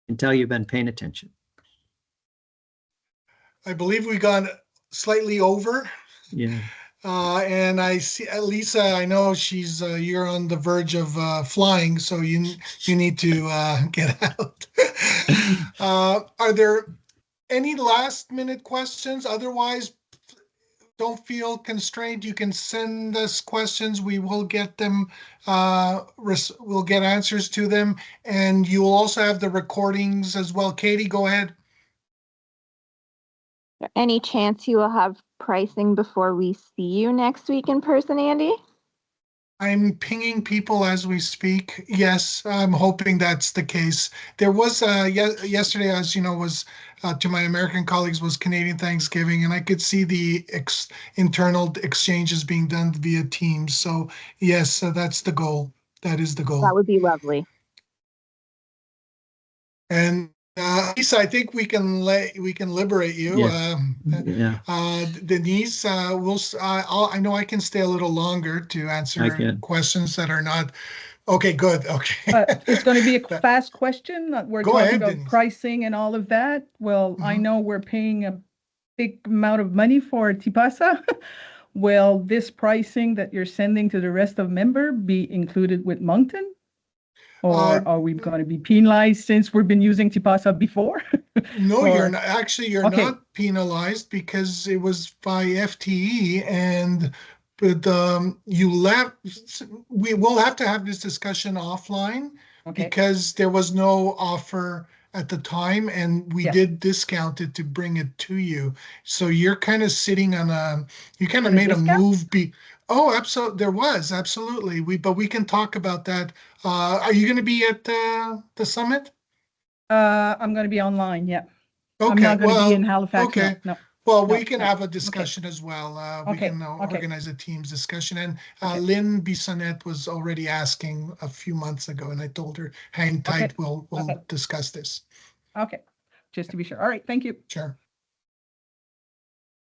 Speaker 5: I can tell you've been paying attention.
Speaker 1: I believe we got slightly over.
Speaker 5: Yeah.
Speaker 1: And I see Alisa, I know she's you're on the verge of flying, so you need to get out. Are there any last minute questions? Otherwise, don't feel constrained. You can send us questions. We will get them. We'll get answers to them, and you will also have the recordings as well. Katie, go ahead.
Speaker 8: Any chance you will have pricing before we see you next week in person, Andy?
Speaker 1: I'm pinging people as we speak. Yes, I'm hoping that's the case. There was yesterday, as you know, was to my American colleagues was Canadian Thanksgiving, and I could see the internal exchanges being done via Teams. So yes, that's the goal. That is the goal.
Speaker 8: That would be lovely.
Speaker 1: And Lisa, I think we can liberate you.
Speaker 5: Yeah.
Speaker 1: Denise, I know I can stay a little longer to answer questions that are not. Okay, good. Okay.
Speaker 9: It's going to be a fast question. We're
Speaker 1: Go
Speaker 9: talking
Speaker 1: ahead,
Speaker 9: about
Speaker 1: Denise.
Speaker 9: pricing and all of that. Well, I know we're paying a big amount of money for Tipasa. Will this pricing that you're sending to the rest of member be included with Moncton? Or are we going to be penalized since we've been using Tipasa before?
Speaker 1: No, you're not. Actually, you're not penalized because it was by FTE, but you left. We will have to have this discussion offline because there was no offer at the time, and we did discount it to bring it to you. So you're kind of sitting on you kind of made a move. Oh, absolutely. There was absolutely. But we can talk about that. Are you going to be at the summit?
Speaker 9: I'm going to be online. Yeah.
Speaker 1: Okay.
Speaker 9: I'm not going to be in Halifax.
Speaker 1: Okay.
Speaker 9: No.
Speaker 1: Well, we can have a discussion as well. We can
Speaker 9: Okay.
Speaker 1: organize a Teams discussion. And Lynn Bissonnette was already asking a few months ago, and I told her, hang tight, we'll discuss this.
Speaker 9: Okay. Just to be sure. All right. Thank you.
Speaker 1: Sure.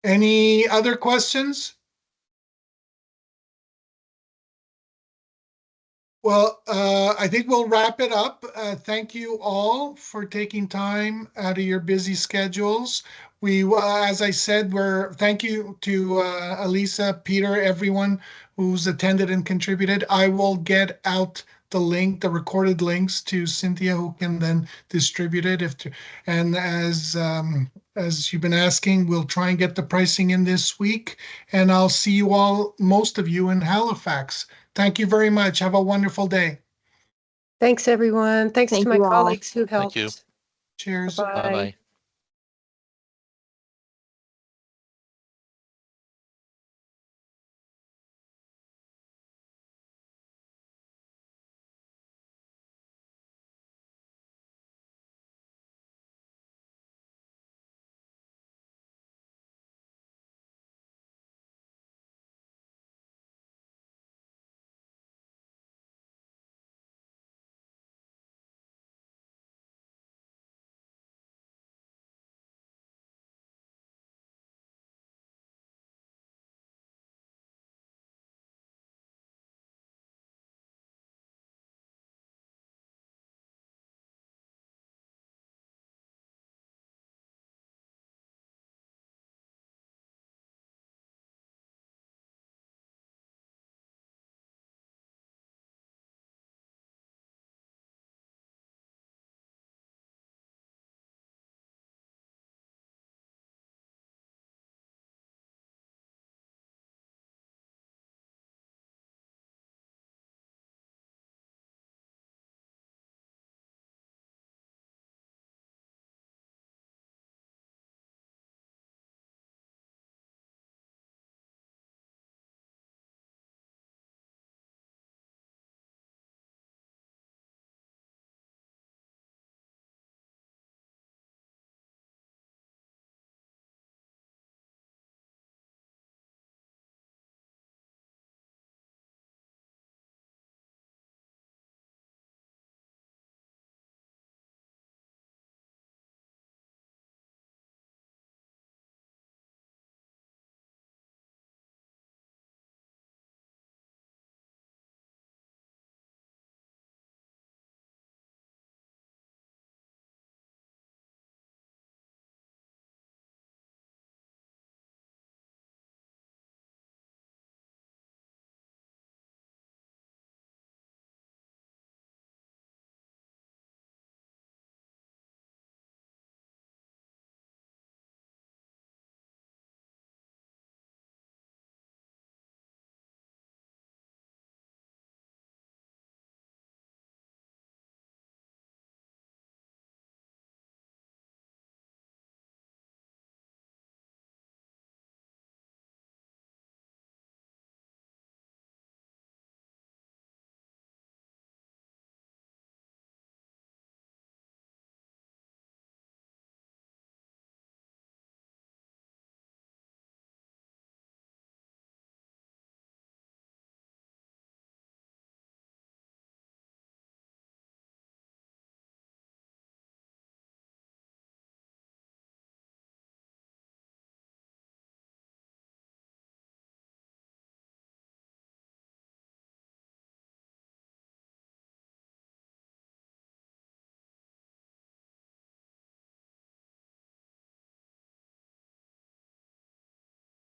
Speaker 1: Any other questions? Well, I think we'll wrap it up. Thank you all for taking time out of your busy schedules. We, as I said, thank you to Alisa, Peter, everyone who's attended and contributed. I will get out the recorded links to Cynthia, who can then distribute it. And as you've been asking, we'll try and get the pricing in this week. And I'll see you all, most of you, in Halifax. Thank you very much. Have a wonderful day.
Speaker 2: Thanks, everyone. Thanks to my colleagues who helped.
Speaker 7: Thank you.
Speaker 1: Cheers.
Speaker 2: Bye.
Speaker 7: Bye-bye.